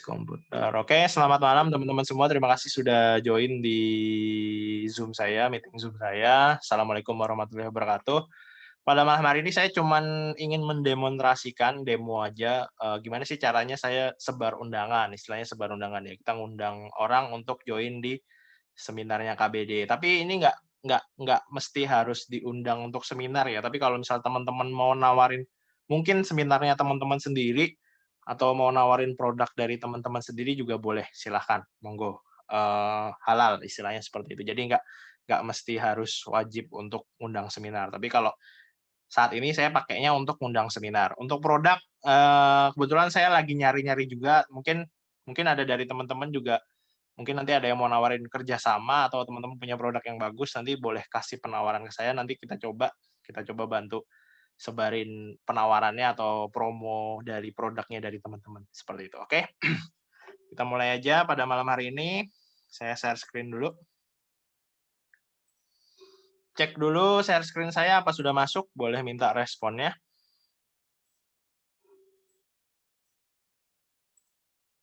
Komputer. Oke, selamat malam teman-teman semua. Terima kasih sudah join di Zoom saya, meeting Zoom saya. Assalamualaikum warahmatullahi wabarakatuh. Pada malam hari ini saya cuman ingin mendemonstrasikan demo aja, gimana sih caranya saya sebar undangan, istilahnya sebar undangan ya. Kita ngundang orang untuk join di seminarnya KBD. Tapi ini nggak mesti harus diundang untuk seminar ya. Tapi kalau misal teman-teman mau nawarin mungkin seminarnya teman-teman sendiri atau mau nawarin produk dari teman-teman sendiri juga boleh, silahkan, monggo. Halal istilahnya seperti itu. Jadi nggak mesti harus wajib untuk undang seminar. Tapi kalau saat ini saya pakainya untuk undang seminar. Untuk produk, kebetulan saya lagi nyari-nyari juga, mungkin mungkin ada dari teman-teman juga, mungkin nanti ada yang mau nawarin kerjasama atau teman-teman punya produk yang bagus, nanti boleh kasih penawaran ke saya, nanti kita coba bantu sebarin penawarannya atau promo dari produknya dari teman-teman, seperti itu, oke? Kita mulai aja pada malam hari ini, saya share screen dulu. Cek dulu share screen saya apa sudah masuk, boleh minta responnya.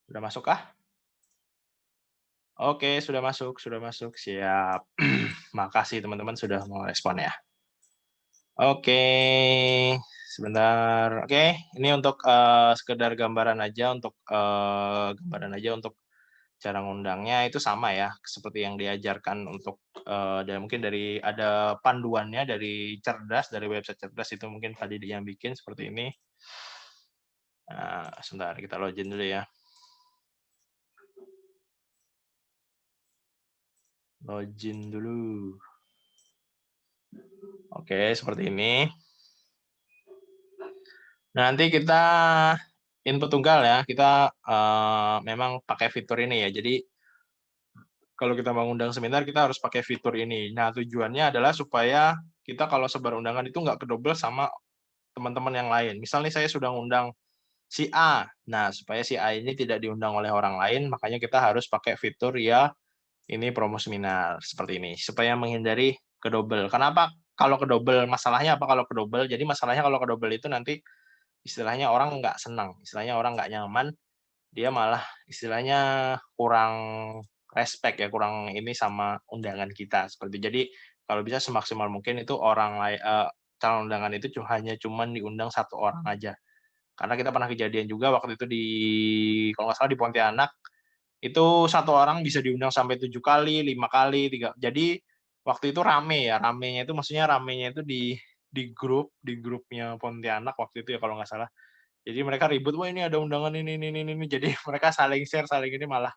Sudah masuk kah? Oke, sudah masuk, siap. Makasih teman-teman sudah mau respon ya. Oke, sebentar. Oke, ini untuk sekedar gambaran aja untuk cara ngundangnya itu sama ya, seperti yang diajarkan untuk dan mungkin ada panduannya dari Cerdas, dari website Cerdas itu mungkin tadi dia yang bikin seperti ini. Nah, sebentar kita login dulu ya. Login dulu. Oke, seperti ini. Nanti kita input tunggal ya, kita memang pakai fitur ini ya. Jadi kalau kita mau ngundang seminar, kita harus pakai fitur ini. Nah, tujuannya adalah supaya kita kalau sebar undangan itu nggak kedobel sama teman-teman yang lain. Misal nih saya sudah ngundang si A, nah supaya si A ini tidak diundang oleh orang lain, makanya kita harus pakai fitur ya ini promo seminar seperti ini, supaya menghindari kedobel. Kenapa kalau kedobel? Masalahnya apa kalau kedobel? Jadi masalahnya kalau kedobel itu nanti istilahnya orang nggak senang, istilahnya orang nggak nyaman, dia malah istilahnya kurang respect ya, kurang ini sama undangan kita seperti itu. Jadi kalau bisa semaksimal mungkin itu calon undangan itu hanya cuman diundang satu orang aja. Karena kita pernah kejadian juga waktu itu kalau nggak salah di Pontianak, itu satu orang bisa diundang sampai 7 kali, 5 kali, 3. Jadi waktu itu rame ya, ramenya itu maksudnya ramenya itu di grupnya Pontianak waktu itu ya kalau nggak salah. Jadi mereka ribut, "Wah ini ada undangan ini." Jadi mereka saling share, saling ini malah,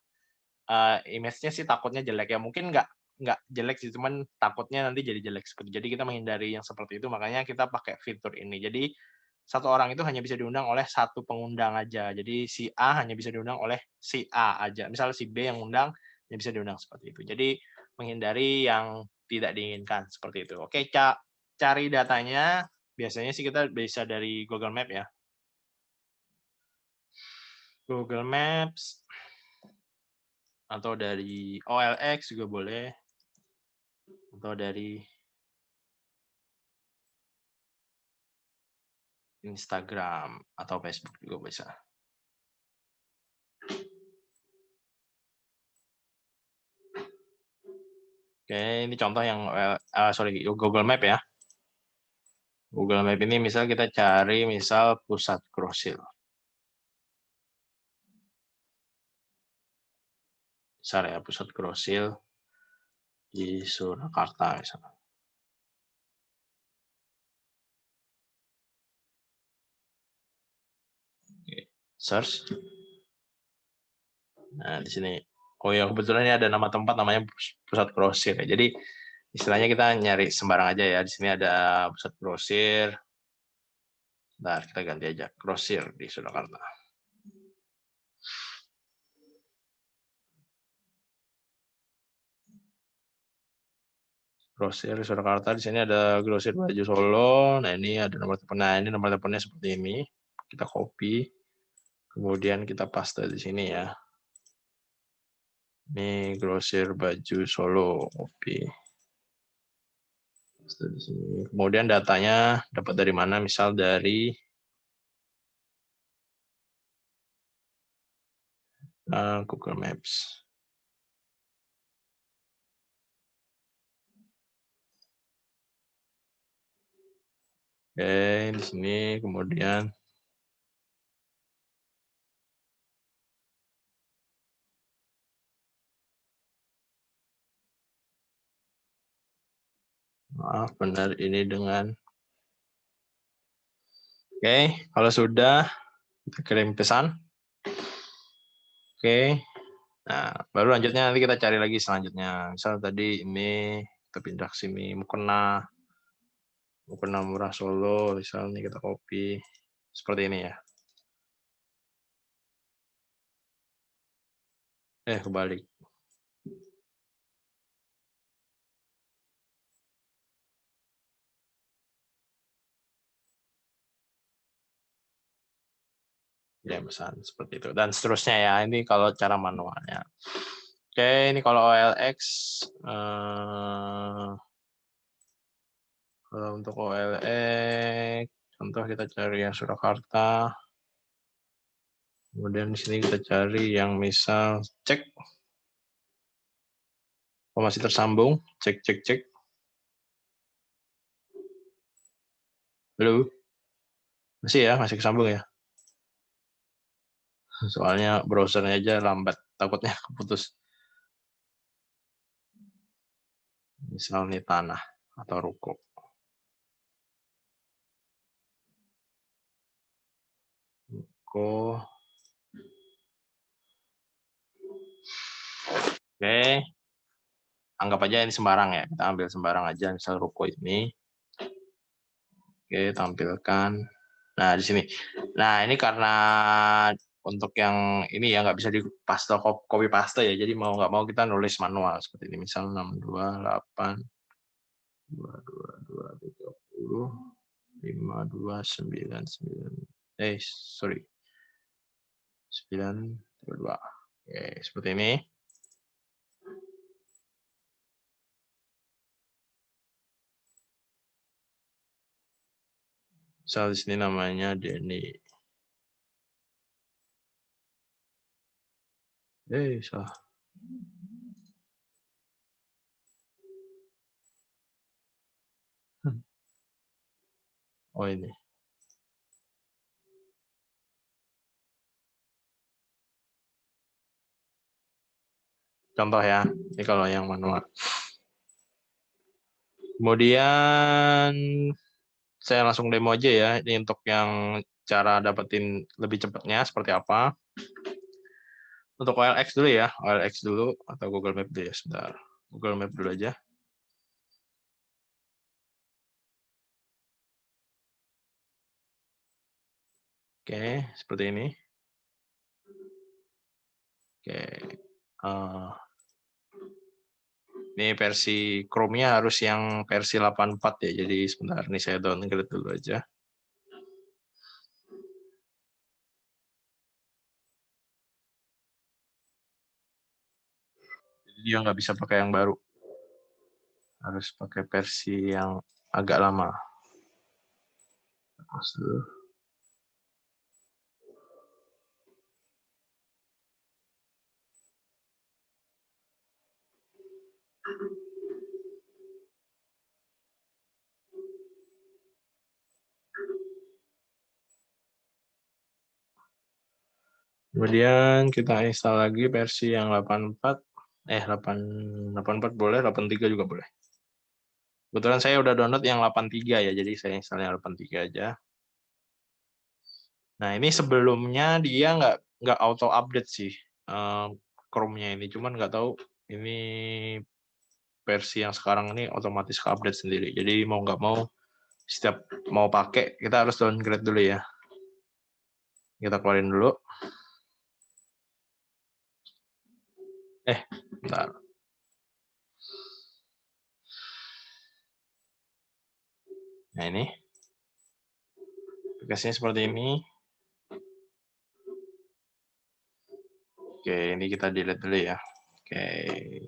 image-nya sih takutnya jelek ya, mungkin nggak jelek sih, cuman takutnya nanti jadi jelek seperti jadi kita menghindari yang seperti itu, makanya kita pakai fitur ini. Jadi, satu orang itu hanya bisa diundang oleh satu pengundang aja. Jadi si A hanya bisa diundang oleh si A aja. Misal si B yang undang, hanya bisa diundang seperti itu. Jadi menghindari yang tidak diinginkan, seperti itu. Oke, cari datanya, biasanya sih kita bisa dari Google Map ya. Google Maps atau dari OLX juga boleh, atau dari Instagram atau Facebook juga bisa. Oke, ini contoh yang Google Map ya. Google Map ini misal kita cari misal pusat grosir. Misal ya, pusat grosir di Surakarta misalnya. Search. Nah, di sini. Oh ya, kebetulan ini ada nama tempat namanya pusat grosir. Jadi istilahnya kita nyari sembarang aja ya. Di sini ada pusat grosir. Bentar, kita ganti aja. Grosir di Surakarta. Grosir di Surakarta, di sini ada grosir baju Solo. Nah, ini ada nomor telepon. Nah, ini nomor teleponnya seperti ini. Kita copy. Kemudian kita paste di sini ya. Ini grosir baju Solo, copy. Paste di sini. Kemudian datanya dapat dari mana? Misal dari Google Maps. Oke, di sini kemudian maaf benar ini dengan oke, kalau sudah kita kirim pesan. Oke. Nah, baru lanjutnya nanti kita cari lagi selanjutnya. Misal tadi ini kita pindah ke sini mukena murah Solo, misalnya kita copy seperti ini ya. Kebalik. Ya, pesan seperti itu. Dan seterusnya ya, ini kalau cara manualnya. Oke, ini kalau OLX, kalau untuk OLX, contoh kita cari yang Surakarta. Kemudian di sini kita cari yang misal cek. Masih tersambung, cek. Halo? Masih ya, masih kesambung ya. Soalnya browsernya aja lambat, takutnya keputus. Misal nih tanah atau ruko. Ruko. Oke. Anggap aja ini sembarang ya. Kita ambil sembarang aja, misal ruko ini. Oke, tampilkan. Nah, di sini. Nah, ini karena untuk yang ini ya nggak bisa di paste copy paste ya. Jadi mau nggak mau kita nulis manual seperti ini. Misal 628 222 30 5299 sorry 932. Oke, seperti ini. Misal di sini namanya Denny. Salah. Oh ini. Contoh ya, ini kalau yang manual. Kemudian saya langsung demo aja ya, ini untuk yang cara dapetin lebih cepatnya seperti apa. Untuk OLX dulu ya, OLX dulu atau Google Map dulu ya, sebentar. Google Map dulu aja. Oke, seperti ini. Oke. Ini versi Chrome-nya harus yang versi 84 ya. Jadi sebentar nih saya downgrade dulu aja. Jadi dia nggak bisa pakai yang baru. Harus pakai versi yang agak lama. Terus dulu. Kemudian kita install lagi versi yang 84. 84 boleh, 83 juga boleh. Kebetulan saya udah download yang 83 ya, jadi saya install yang 83 aja. Nah, ini sebelumnya dia nggak auto update sih Chrome-nya ini, cuman nggak tahu ini versi yang sekarang ini otomatis update sendiri. Jadi mau nggak mau setiap mau pakai kita harus downgrade dulu ya. Kita keluarin dulu. Bentar. Nah ini aplikasinya seperti ini. Oke, ini kita delete dulu ya. Oke,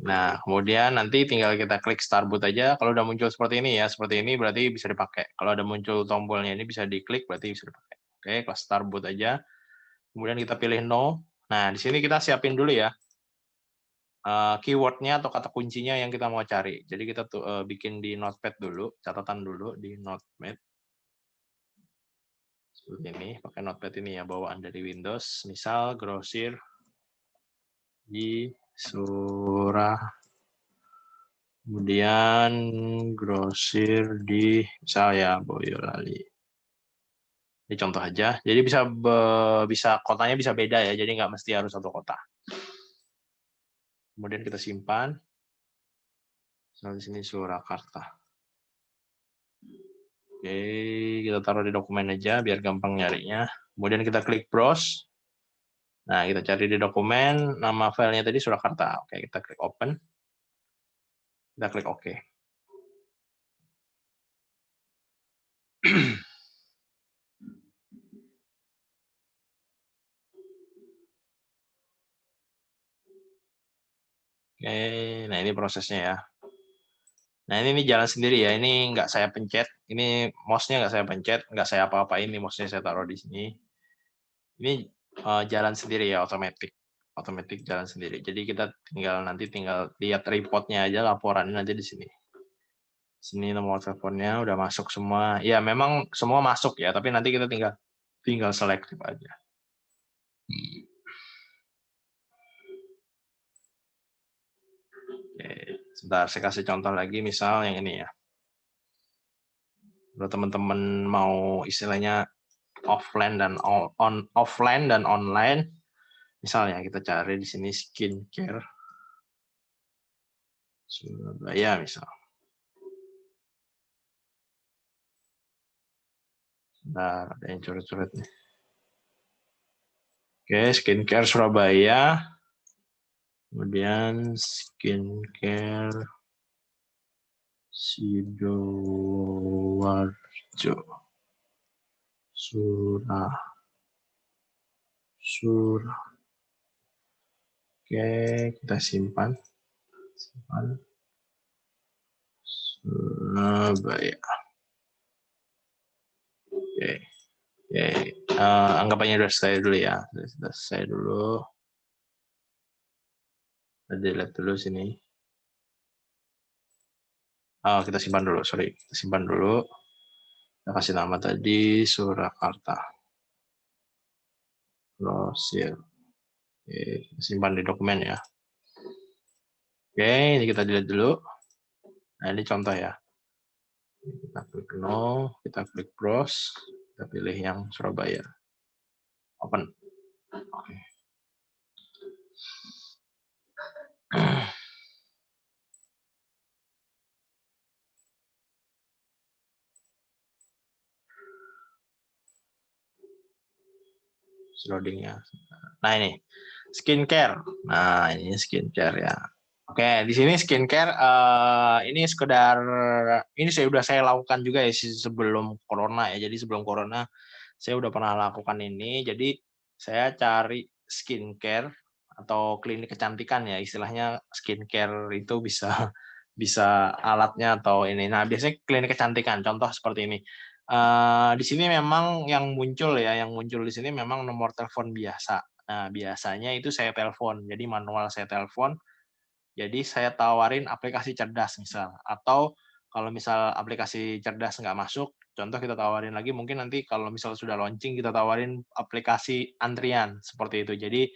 nah kemudian nanti tinggal kita klik start boot aja. Kalau udah muncul seperti ini ya, seperti ini berarti bisa dipakai. Kalau ada muncul tombolnya ini bisa diklik berarti bisa dipakai. Oke, kelas start boot aja. Kemudian kita pilih no, Nah, di sini kita siapin dulu ya keyword-nya atau kata kuncinya yang kita mau cari. Jadi kita bikin di Notepad dulu, catatan dulu di Notepad. Seperti ini, pakai Notepad ini ya, bawaan dari Windows. Misal grosir di Surah, kemudian grosir di misal ya Boyolali. Ini contoh aja. Jadi bisa kotanya bisa beda ya. Jadi nggak mesti harus satu kota. Kemudian kita simpan. Misal di sini Surakarta. Oke, kita taruh di dokumen aja biar gampang nyarinya. Kemudian kita klik browse. Nah, kita cari di dokumen, nama filenya tadi Surakarta. Oke, kita klik open. Kita klik OK. Oke, nah ini prosesnya ya. Nah ini jalan sendiri ya, ini nggak saya pencet, ini mouse-nya nggak saya pencet, nggak saya apa-apain, ini mouse-nya saya taruh di sini. Ini jalan sendiri ya, otomatis jalan sendiri. Jadi kita tinggal lihat report-nya aja, laporannya nanti di sini. Sini nomor teleponnya udah masuk semua. Ya memang semua masuk ya, tapi nanti kita tinggal selektif aja. Oke, sebentar saya kasih contoh lagi, misal yang ini ya. Kalau teman-teman mau istilahnya offline dan online, misalnya kita cari di sini skincare Surabaya misal. Nah, ada yang coret-coret nih. Oke, skincare Surabaya. Kemudian skincare Sidoarjo. Oke, kita simpan. Surabaya. Oke. Anggapannya udah selesai dulu ya. Sudah selesai dulu. Kita delete dulu sini. Kita simpan dulu, sorry. Kita simpan dulu. Kita kasih nama tadi Surakarta. Grosir. Oke, kita simpan di dokumen ya. Oke, ini kita delete dulu. Nah, ini contoh ya. Kita klik no, kita klik browse, kita pilih yang Surabaya. Open. Oke. Loading ya. Nah ini skincare. Nah ini skincare ya. Oke, di sini skincare ini sekedar ini sudah saya lakukan juga ya sebelum corona ya. Jadi sebelum corona saya udah pernah lakukan ini. Jadi saya cari skincare atau klinik kecantikan ya, istilahnya skincare itu bisa bisa alatnya atau ini. Nah, biasanya klinik kecantikan, contoh seperti ini. Di sini memang yang muncul di sini memang nomor telepon biasa. Nah, biasanya itu saya telepon, jadi manual saya telepon. Jadi saya tawarin aplikasi cerdas misal, atau kalau misal aplikasi cerdas nggak masuk, contoh kita tawarin lagi mungkin nanti kalau misal sudah launching kita tawarin aplikasi antrian seperti itu. Jadi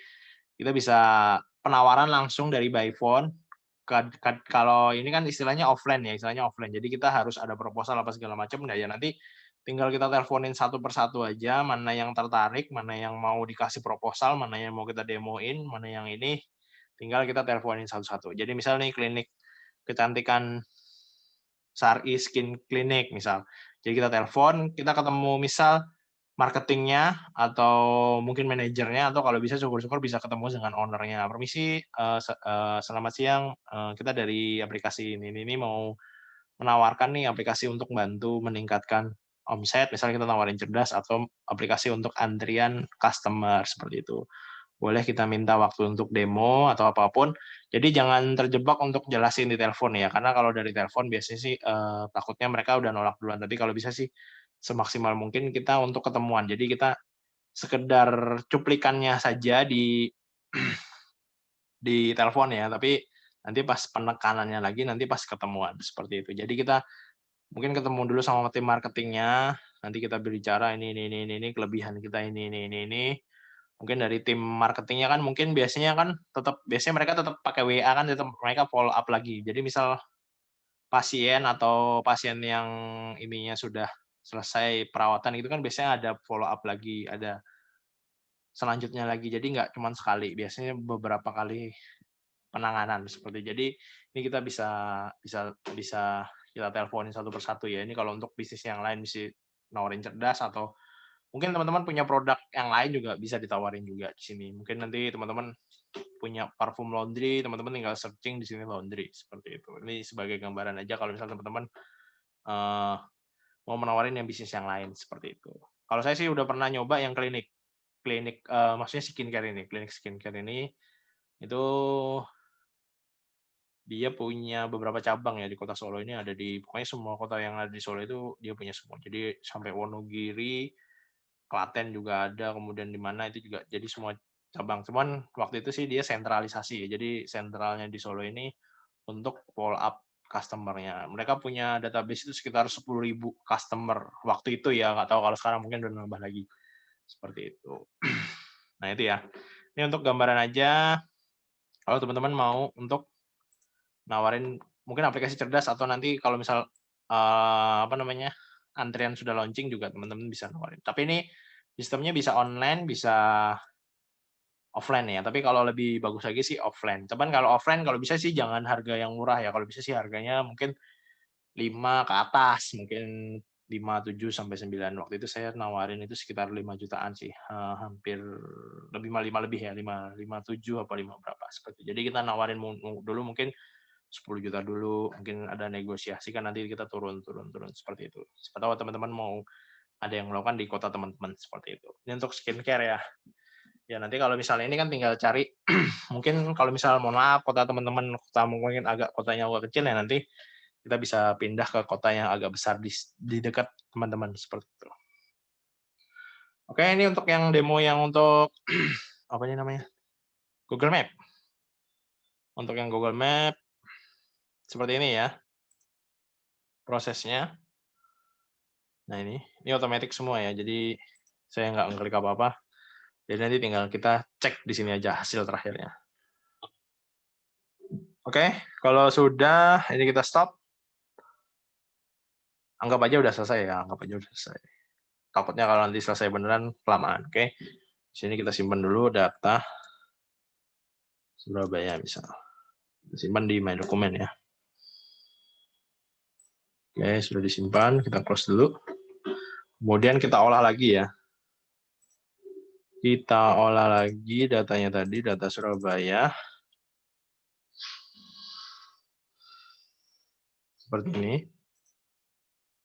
kita bisa penawaran langsung dari by phone. Kalau ini kan istilahnya offline ya, istilahnya offline. Jadi kita harus ada proposal apa segala macam. Nah ya nanti tinggal kita teleponin satu persatu aja, mana yang tertarik, mana yang mau dikasih proposal, mana yang mau kita demoin, mana yang ini, tinggal kita teleponin satu-satu. Jadi misal nih klinik kecantikan Sari Skin Clinic misal. Jadi kita telepon, kita ketemu misal marketingnya atau mungkin manajernya atau kalau bisa syukur-syukur bisa ketemu dengan ownernya. Permisi, selamat siang, kita dari aplikasi ini mau menawarkan nih aplikasi untuk bantu meningkatkan omset, misalnya kita nawarin cerdas atau aplikasi untuk antrian customer seperti itu. Boleh kita minta waktu untuk demo atau apapun. Jadi jangan terjebak untuk jelasin di telepon ya, karena kalau dari telepon biasanya sih takutnya mereka udah nolak duluan. Tapi kalau bisa sih semaksimal mungkin kita untuk ketemuan. Jadi kita sekedar cuplikannya saja di telepon ya, tapi nanti pas penekanannya lagi, nanti pas ketemuan, seperti itu. Jadi kita mungkin ketemu dulu sama tim marketingnya, nanti kita berbicara ini, kelebihan kita ini. Mungkin dari tim marketingnya kan mungkin biasanya mereka tetap pakai WA kan, tetap mereka follow up lagi. Jadi misal pasien atau pasien yang ininya sudah selesai perawatan itu kan biasanya ada follow up lagi, ada selanjutnya lagi. Jadi nggak cuma sekali, biasanya beberapa kali penanganan seperti. Jadi ini kita bisa bisa bisa kita teleponin satu persatu ya. Ini kalau untuk bisnis yang lain bisa nawarin cerdas, atau mungkin teman-teman punya produk yang lain juga bisa ditawarin juga di sini. Mungkin nanti teman-teman punya parfum laundry, teman-teman tinggal searching di sini laundry seperti itu. Ini sebagai gambaran aja kalau misalnya teman-teman mau menawarin yang bisnis yang lain seperti itu. Kalau saya sih udah pernah nyoba yang klinik maksudnya klinik skincare ini itu dia punya beberapa cabang ya di kota Solo ini, ada di pokoknya semua kota yang ada di Solo itu dia punya semua. Jadi sampai Wonogiri, Klaten juga ada, kemudian di mana itu juga jadi semua cabang. Cuman waktu itu sih dia sentralisasi ya. Jadi sentralnya di Solo ini untuk follow up customer-nya. Mereka punya database itu sekitar 10.000 customer waktu itu ya, nggak tahu kalau sekarang mungkin udah nambah lagi. Seperti itu. Nah, itu ya. Ini untuk gambaran aja kalau teman-teman mau untuk nawarin mungkin aplikasi cerdas, atau nanti kalau misal antrian sudah launching juga teman-teman bisa nawarin. Tapi ini sistemnya bisa online, bisa offline ya. Tapi kalau lebih bagus lagi sih offline. Cuman kalau offline kalau bisa sih jangan harga yang murah ya. Kalau bisa sih harganya mungkin 5 ke atas, mungkin 5, 7 sampai 9. Waktu itu saya nawarin itu sekitar 5 jutaan sih. Hampir lebih 5 lebih ya, 7 apa 5 berapa seperti. Jadi kita nawarin dulu mungkin 10 juta dulu, mungkin ada negosiasi kan nanti kita turun seperti itu. Siapa tahu teman-teman mau ada yang melakukan di kota teman-teman seperti itu. Ini untuk skincare ya. Ya nanti kalau misalnya ini kan tinggal cari mungkin kalau misal mohon maaf kota teman-teman mungkin kotanya agak kecil ya, nanti kita bisa pindah ke kota yang agak besar di dekat teman-teman seperti itu. Oke, ini untuk yang demo yang untuk apa ini namanya? Google Map. Untuk yang Google Map seperti ini ya prosesnya. Nah ini otomatis semua ya, jadi saya nggak ngeklik apa-apa. Jadi nanti tinggal kita cek di sini aja hasil terakhirnya. Oke, kalau sudah, ini kita stop. Anggap aja udah selesai ya, anggap aja udah selesai. Takutnya kalau nanti selesai beneran kelamaan. Oke, di sini kita simpan dulu data Surabaya misal. Kita simpan di My Document ya. Oke, sudah disimpan, kita close dulu. Kemudian kita olah lagi ya. Kita olah lagi datanya tadi, data Surabaya. Seperti ini.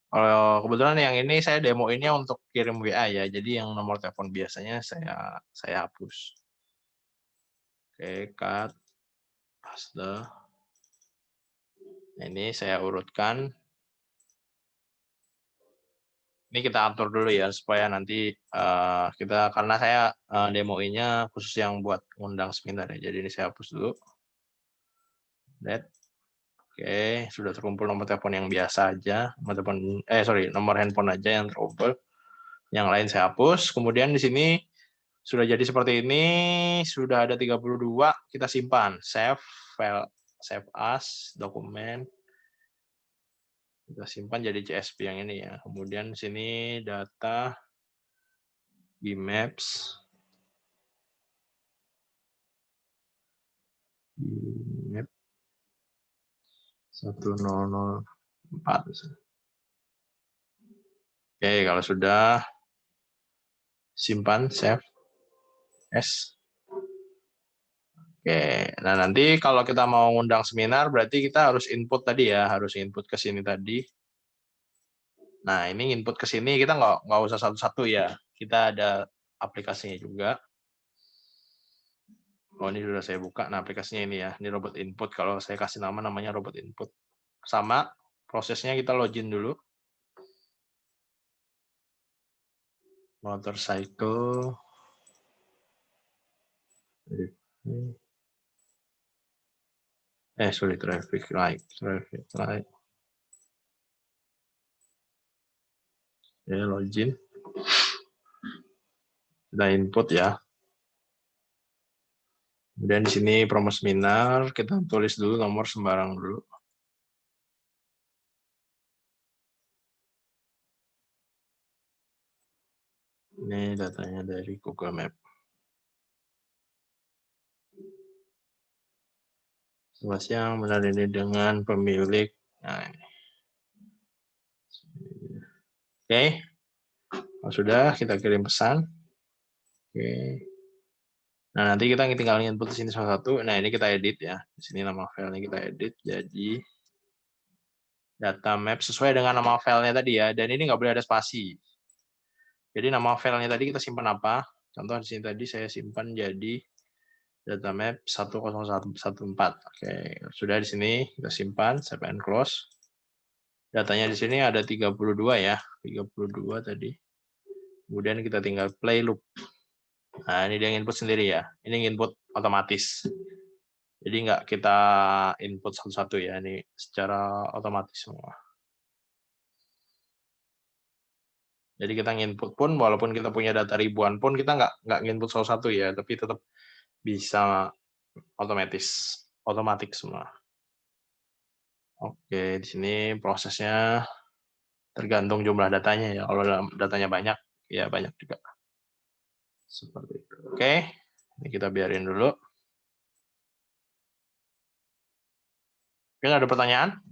Kalau kebetulan yang ini saya demoinnya untuk kirim WA ya, jadi yang nomor telepon biasanya saya hapus. Oke, cut, paste. Nah, ini saya urutkan. Ini kita atur dulu ya supaya nanti kita karena saya demoinnya khusus yang buat ngundang seminar ya, jadi ini saya hapus dulu. Oke, sudah terkumpul nomor telepon yang biasa aja, nomor handphone aja yang terkumpul. Yang lain saya hapus. Kemudian di sini sudah jadi seperti ini, sudah ada 32, kita simpan. Save file, save as, dokumen. Kita simpan jadi CSV yang ini ya. Kemudian di sini data di maps. Map 1004. Oke, kalau sudah simpan, save as. Oke, nah nanti kalau kita mau ngundang seminar, berarti kita harus input tadi ya, harus input ke sini tadi. Nah, ini input ke sini, kita nggak usah satu-satu ya. Kita ada aplikasinya juga. Oh, ini sudah saya buka. Nah, aplikasinya ini ya, ini robot input. Kalau saya kasih namanya robot input. Sama, prosesnya kita login dulu. Motorcycle. Sorry, traffic light. Ya, login. Kita input ya. Kemudian di sini promo seminar, kita tulis dulu nomor sembarang dulu. Ini datanya dari Google Map. Selamat siang, benar ini dengan pemilik. Nah, ini. Oke. Kalau sudah, kita kirim pesan. Oke. Nah, nanti kita tinggal input di sini salah satu. Nah, ini kita edit ya. Di sini nama filenya kita edit. Jadi, data map sesuai dengan nama filenya tadi ya. Dan ini nggak boleh ada spasi. Jadi, nama filenya tadi kita simpan apa? Contoh di sini tadi saya simpan jadi data map 10114. Oke, sudah di sini kita simpan, save and close. Datanya di sini ada 32 ya, 32 tadi. Kemudian kita tinggal play loop. Nah, ini dia input sendiri ya. Ini input otomatis. Jadi nggak kita input satu-satu ya, ini secara otomatis semua. Jadi kita nginput pun, walaupun kita punya data ribuan pun, kita nggak nginput satu-satu ya, tapi tetap bisa otomatis semua. Oke, di sini prosesnya tergantung jumlah datanya ya. Kalau datanya banyak, ya banyak juga. Seperti itu. Oke, ini kita biarin dulu. Mungkin ada pertanyaan?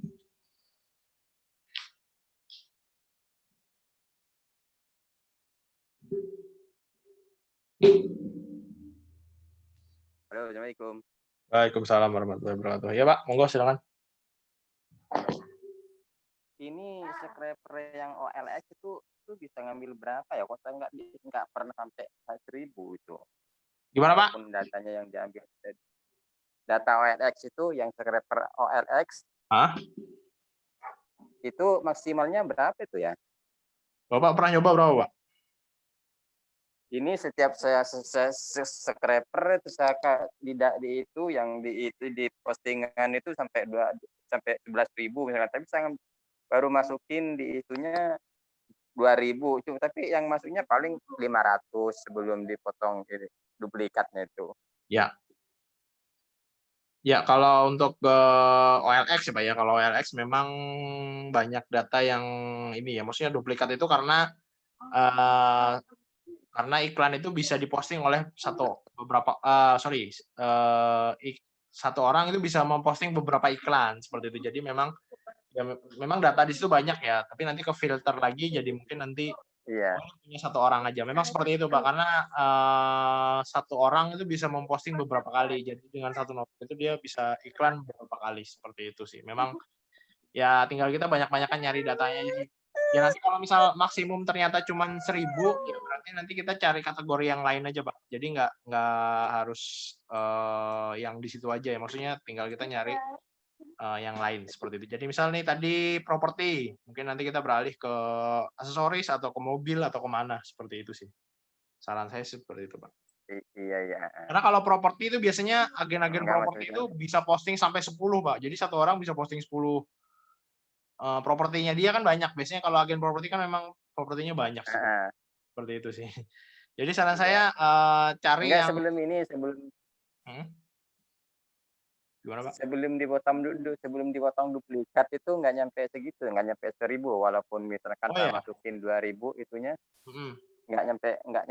Halo, Assalamualaikum. Waalaikumsalam warahmatullahi wabarakatuh. Ya Pak, monggo silakan. Ini scraper yang OLX itu bisa ngambil berapa ya? Kok saya nggak pernah sampai 1.000 itu. Gimana Pak? Walaupun datanya yang diambil data OLX itu yang scraper OLX. Hah? Itu maksimalnya berapa itu ya? Bapak pernah nyoba berapa Pak? Ini setiap saya scraper itu saya di itu yang di postingan itu sampai 11.000 misalkan, tapi saya baru masukin di itunya 2.000 cuma, tapi yang masuknya paling 500 sebelum dipotong duplikatnya itu. Ya. Ya, kalau untuk OLX ya Pak ya, kalau OLX memang banyak data yang ini ya, maksudnya duplikat itu karena iklan itu bisa diposting oleh satu orang itu bisa memposting beberapa iklan seperti itu. Jadi memang data di situ banyak ya, tapi nanti ke filter lagi jadi mungkin nanti punya satu orang aja. Memang seperti itu Pak, karena satu orang itu bisa memposting beberapa kali. Jadi dengan satu nomor itu dia bisa iklan beberapa kali seperti itu sih. Memang ya tinggal kita banyak-banyakan nyari datanya. Ya nanti kalau misal maksimum ternyata cuma 1.000, ya berarti nanti kita cari kategori yang lain aja Pak. Jadi nggak harus yang di situ aja ya. Maksudnya tinggal kita nyari yang lain seperti itu. Jadi misal nih tadi properti, mungkin nanti kita beralih ke aksesoris atau ke mobil atau kemana seperti itu sih. Saran saya seperti itu Pak. Iya. Karena kalau properti itu biasanya agen-agen properti itu bisa posting sampai 10 Pak. Jadi satu orang bisa posting 10 propertinya dia kan banyak. Biasanya kalau agen properti kan memang propertinya banyak sih. Seperti itu sih. Jadi saran saya cari yang gimana Pak? Sebelum dipotong duplikat itu nggak nyampe segitu, nggak nyampe 1.000, walaupun misalkan saya masukin 2.000 itunya nggak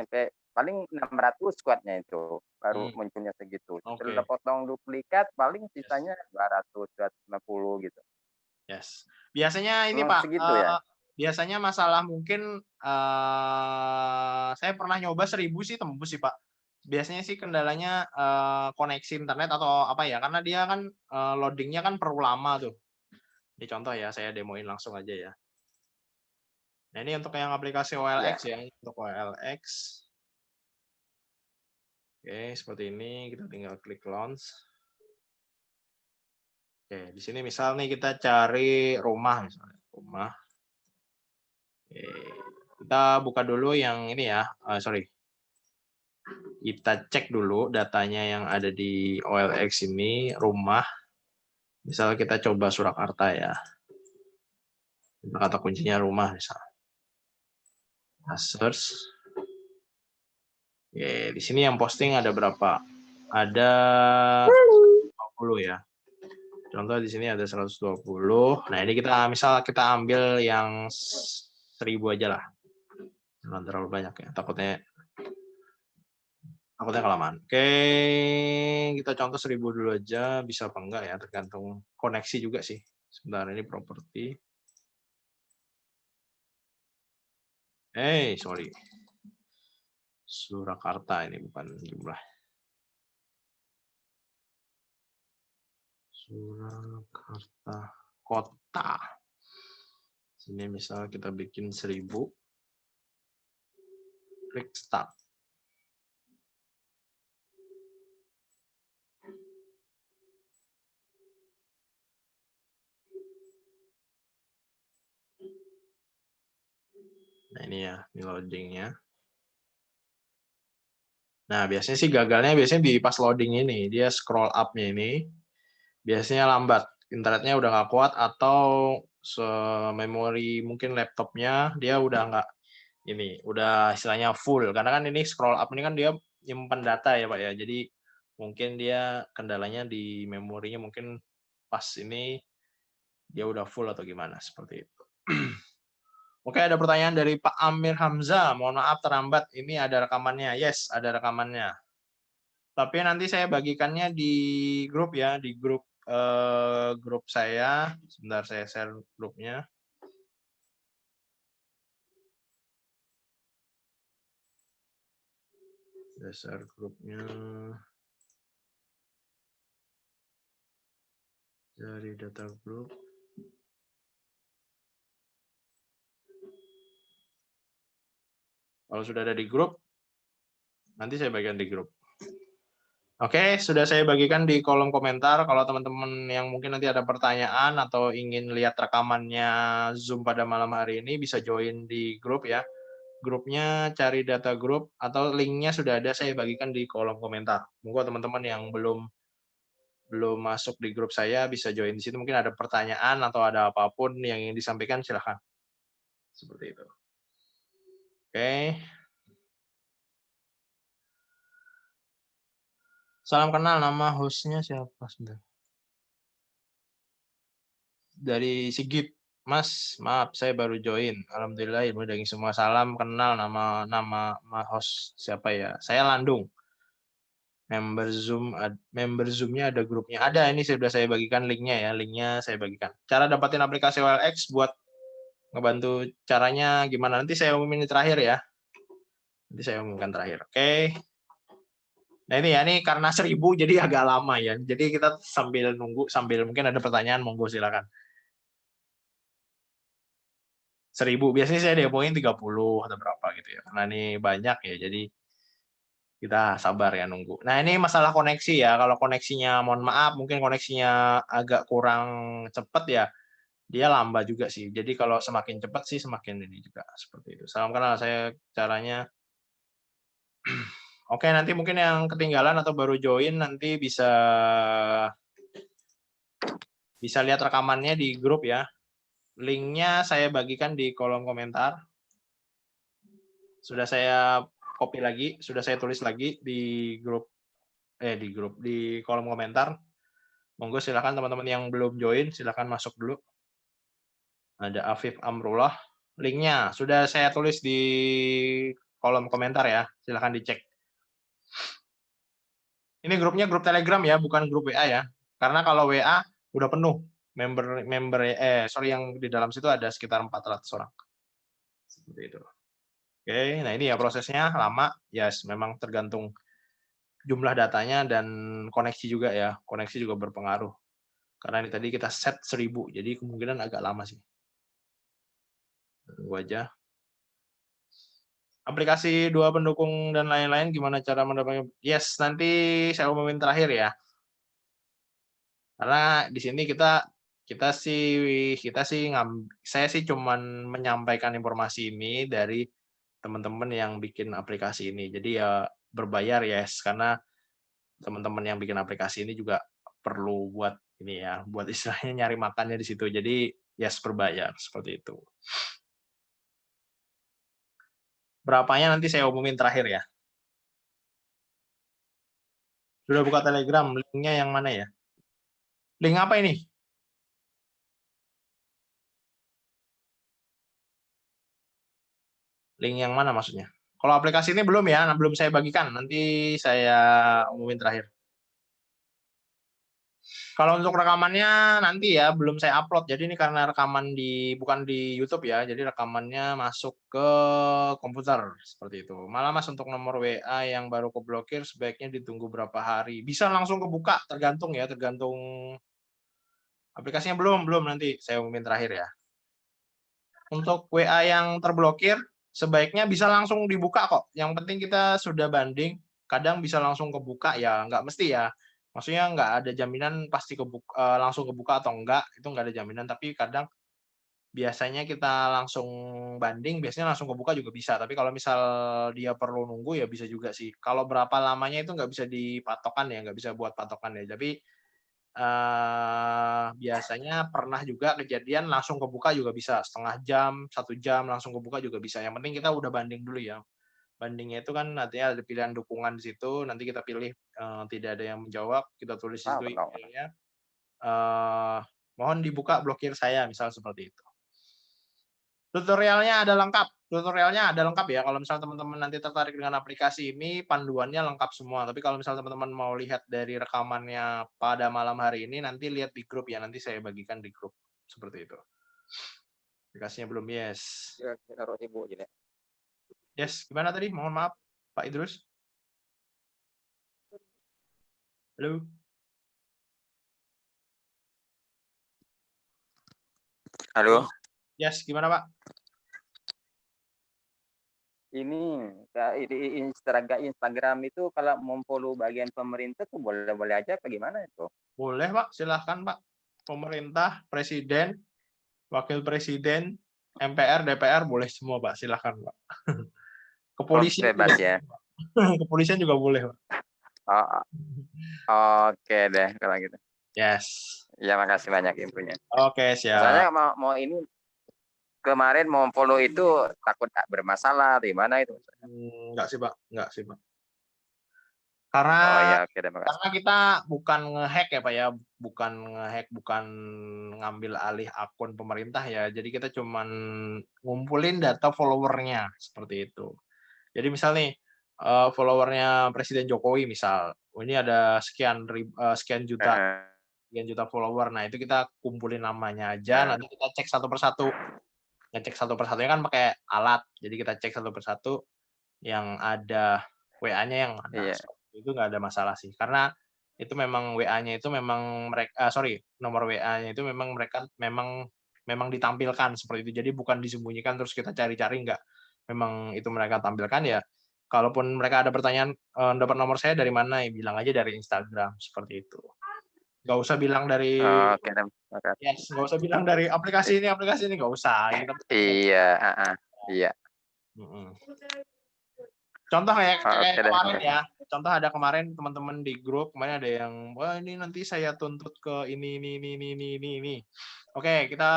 nyampe paling 600 kuatnya itu baru munculnya segitu. Setelah potong duplikat paling sisanya 200, 250 gitu. Yes. Biasanya ini Pak, segitu ya? Biasanya masalah mungkin saya pernah nyoba 1.000 sih tembus sih Pak. Biasanya sih kendalanya koneksi internet atau apa ya, karena dia kan loadingnya kan perlu lama tuh. Ini contoh ya, saya demoin langsung aja ya. Nah ini untuk yang aplikasi OLX ya, untuk OLX. Oke, seperti ini kita tinggal klik launch. Oke, di sini misal nih kita cari rumah misalnya, rumah. Oke, kita buka dulu yang ini ya, sorry. Kita cek dulu datanya yang ada di OLX ini, rumah. Misal kita coba Surakarta ya. Kata kuncinya rumah misal. Nah, search. Oke, di sini yang posting ada berapa? Ada 20 ya. Contoh di sini ada 120. Nah, ini kita misal kita ambil yang 1000 aja lah. Jangan terlalu banyak ya. Takutnya kelamaan. Oke, kita contoh 1000 dulu aja. Bisa apa enggak ya, tergantung koneksi juga sih. Sebentar, ini properti. Sorry. Surakarta ini bukan jumlah. Surakarta kota. Sini misal kita bikin 1000. Klik start. Nah ini ya, ini loadingnya. Nah biasanya sih gagalnya di pas loading ini, dia scroll up-nya ini biasanya lambat, internetnya udah nggak kuat atau memori mungkin laptopnya dia udah nggak udah istilahnya full, karena kan ini scroll up ini kan dia nyimpan data ya Pak ya, jadi mungkin dia kendalanya di memorinya, mungkin pas ini dia udah full atau gimana seperti itu. Oke, ada pertanyaan dari Pak Amir Hamzah. Mohon maaf terlambat. Ini ada rekamannya. Yes, ada rekamannya. Tapi nanti saya bagikannya di grup ya, di grup grup saya. Sebentar saya share grupnya. Saya share grupnya dari data group. Kalau sudah ada di grup, nanti saya bagikan di grup. Oke, sudah saya bagikan di kolom komentar. Kalau teman-teman yang mungkin nanti ada pertanyaan atau ingin lihat rekamannya Zoom pada malam hari ini, bisa join di grup ya. Grupnya cari data grup atau linknya sudah ada, saya bagikan di kolom komentar. Monggo teman-teman yang belum masuk di grup saya bisa join di situ. Mungkin ada pertanyaan atau ada apapun yang ingin disampaikan, silahkan. Seperti itu. Oke. Salam kenal, nama hostnya siapa? Sebentar. Dari Sigit. Mas, maaf saya baru join. Alhamdulillah ilmu daging semua. Salam kenal, nama host siapa ya? Saya Landung. Member Zoom-nya ada grupnya. Ada, ini sudah saya bagikan linknya ya. Linknya saya bagikan. Cara dapatin aplikasi OLX buat ngebantu caranya gimana. Nanti saya umumin di terakhir ya. Nanti saya umumkan terakhir. Oke. Nah ini ya, ini karena 1000 jadi agak lama ya. Jadi kita sambil nunggu, sambil mungkin ada pertanyaan, monggo silakan. 1000 biasanya saya demoin 30 atau berapa gitu ya. Karena ini banyak ya, jadi kita sabar ya nunggu. Nah ini masalah koneksi ya. Kalau koneksinya, mohon maaf, mungkin koneksinya agak kurang cepat ya, dia lambat juga sih. Jadi kalau semakin cepat sih semakin ini juga seperti itu. Salam kenal, saya caranya. Oke, nanti mungkin yang ketinggalan atau baru join nanti bisa lihat rekamannya di grup ya. Linknya saya bagikan di kolom komentar. Sudah saya copy lagi, sudah saya tulis lagi di grup, di kolom komentar. Monggo silakan teman-teman yang belum join, silakan masuk dulu. Ada Afif Amrullah. Linknya sudah saya tulis di kolom komentar ya, silakan dicek. Ini grupnya grup Telegram ya, bukan grup WA ya. Karena kalau WA udah penuh yang di dalam situ ada sekitar 400 orang. Seperti itu. Oke, nah ini ya prosesnya lama. Yes, memang tergantung jumlah datanya dan koneksi juga ya. Koneksi juga berpengaruh. Karena ini tadi kita set 1000, jadi kemungkinan agak lama sih. Tunggu aja. Aplikasi 2 pendukung dan lain-lain gimana cara mendapatkan? Yes, nanti saya umumin terakhir ya. Karena di sini saya sih cuman menyampaikan informasi ini dari teman-teman yang bikin aplikasi ini. Jadi ya berbayar, yes, karena teman-teman yang bikin aplikasi ini juga perlu buat ini ya, buat istilahnya nyari makannya di situ. Jadi yes, berbayar seperti itu. Berapanya nanti saya umumin terakhir ya. Sudah buka Telegram, linknya yang mana ya? Link apa ini? Link yang mana maksudnya? Kalau aplikasi ini belum ya, belum saya bagikan. Nanti saya umumin terakhir. Kalau untuk rekamannya nanti ya, belum saya upload. Jadi ini karena rekaman bukan di YouTube ya, jadi rekamannya masuk ke komputer seperti itu. Malah Mas, untuk nomor WA yang baru keblokir sebaiknya ditunggu berapa hari. Bisa langsung kebuka, tergantung ya, tergantung aplikasinya. Belum nanti saya umumin terakhir ya. Untuk WA yang terblokir sebaiknya bisa langsung dibuka kok. Yang penting kita sudah banding, kadang bisa langsung kebuka ya, nggak mesti ya. Maksudnya nggak ada jaminan pasti langsung kebuka atau enggak, itu nggak ada jaminan. Tapi kadang biasanya kita langsung banding, biasanya langsung kebuka juga bisa. Tapi kalau misal dia perlu nunggu ya bisa juga sih. Kalau berapa lamanya itu nggak bisa dipatokan ya, nggak bisa buat patokan ya. Tapi biasanya pernah juga kejadian langsung kebuka juga bisa, setengah jam, 1 jam langsung kebuka juga bisa. Yang penting kita udah banding dulu ya. Bandingnya itu kan nantinya ada pilihan dukungan di situ, nanti kita pilih tidak ada yang menjawab, kita tulis di situ emailnya, mohon dibuka blokir saya, misal seperti itu. Tutorialnya ada lengkap ya. Kalau misalnya teman-teman nanti tertarik dengan aplikasi ini, panduannya lengkap semua. Tapi kalau misalnya teman-teman mau lihat dari rekamannya pada malam hari ini, nanti lihat di grup ya. Nanti saya bagikan di grup seperti itu. Aplikasinya belum, yes. Yes, gimana tadi? Mohon maaf, Pak Idrus. Halo. Halo. Yes, gimana Pak? Ini di Instagram itu kalau memfollow bagian pemerintah tuh boleh aja apa gimana itu? Boleh Pak, silahkan Pak. Pemerintah, presiden, wakil presiden, MPR, DPR boleh semua Pak, silahkan Pak. Kepolisian bebas ya. Kepolisian juga boleh Pak. Oke deh kalau gitu. Yes. Ya makasih banyak infonya. Oke, siap. Soalnya mau ini kemarin mau follow itu takut bermasalah di mana itu? Enggak sih Pak. Karena ya, oke, karena kita bukan ngehack ya Pak ya, bukan ngehack, bukan ngambil alih akun pemerintah ya. Jadi kita cuman ngumpulin data followernya seperti itu. Jadi misal nih followernya Presiden Jokowi misal, ini ada sekian juta follower. Nah itu kita kumpulin namanya aja, nanti kita cek satu persatu. Ngecek satu persatunya kan pakai alat, jadi kita cek satu persatu yang ada WA-nya yang mana. Itu nggak ada masalah sih, karena itu memang WA-nya itu memang nomor WA-nya itu memang mereka memang ditampilkan seperti itu. Jadi bukan disembunyikan terus kita cari-cari, nggak. Memang itu mereka tampilkan ya. Kalaupun mereka ada pertanyaan, dapat nomor saya dari mana, ya bilang aja dari Instagram seperti itu. Nggak usah bilang dari nggak usah bilang dari aplikasi ini nggak usah. Iya. Contoh kayak kemarin ya. Contoh ada kemarin teman-teman di grup, kemarin ada yang, wah ini nanti saya tuntut ke ini. Oke, kita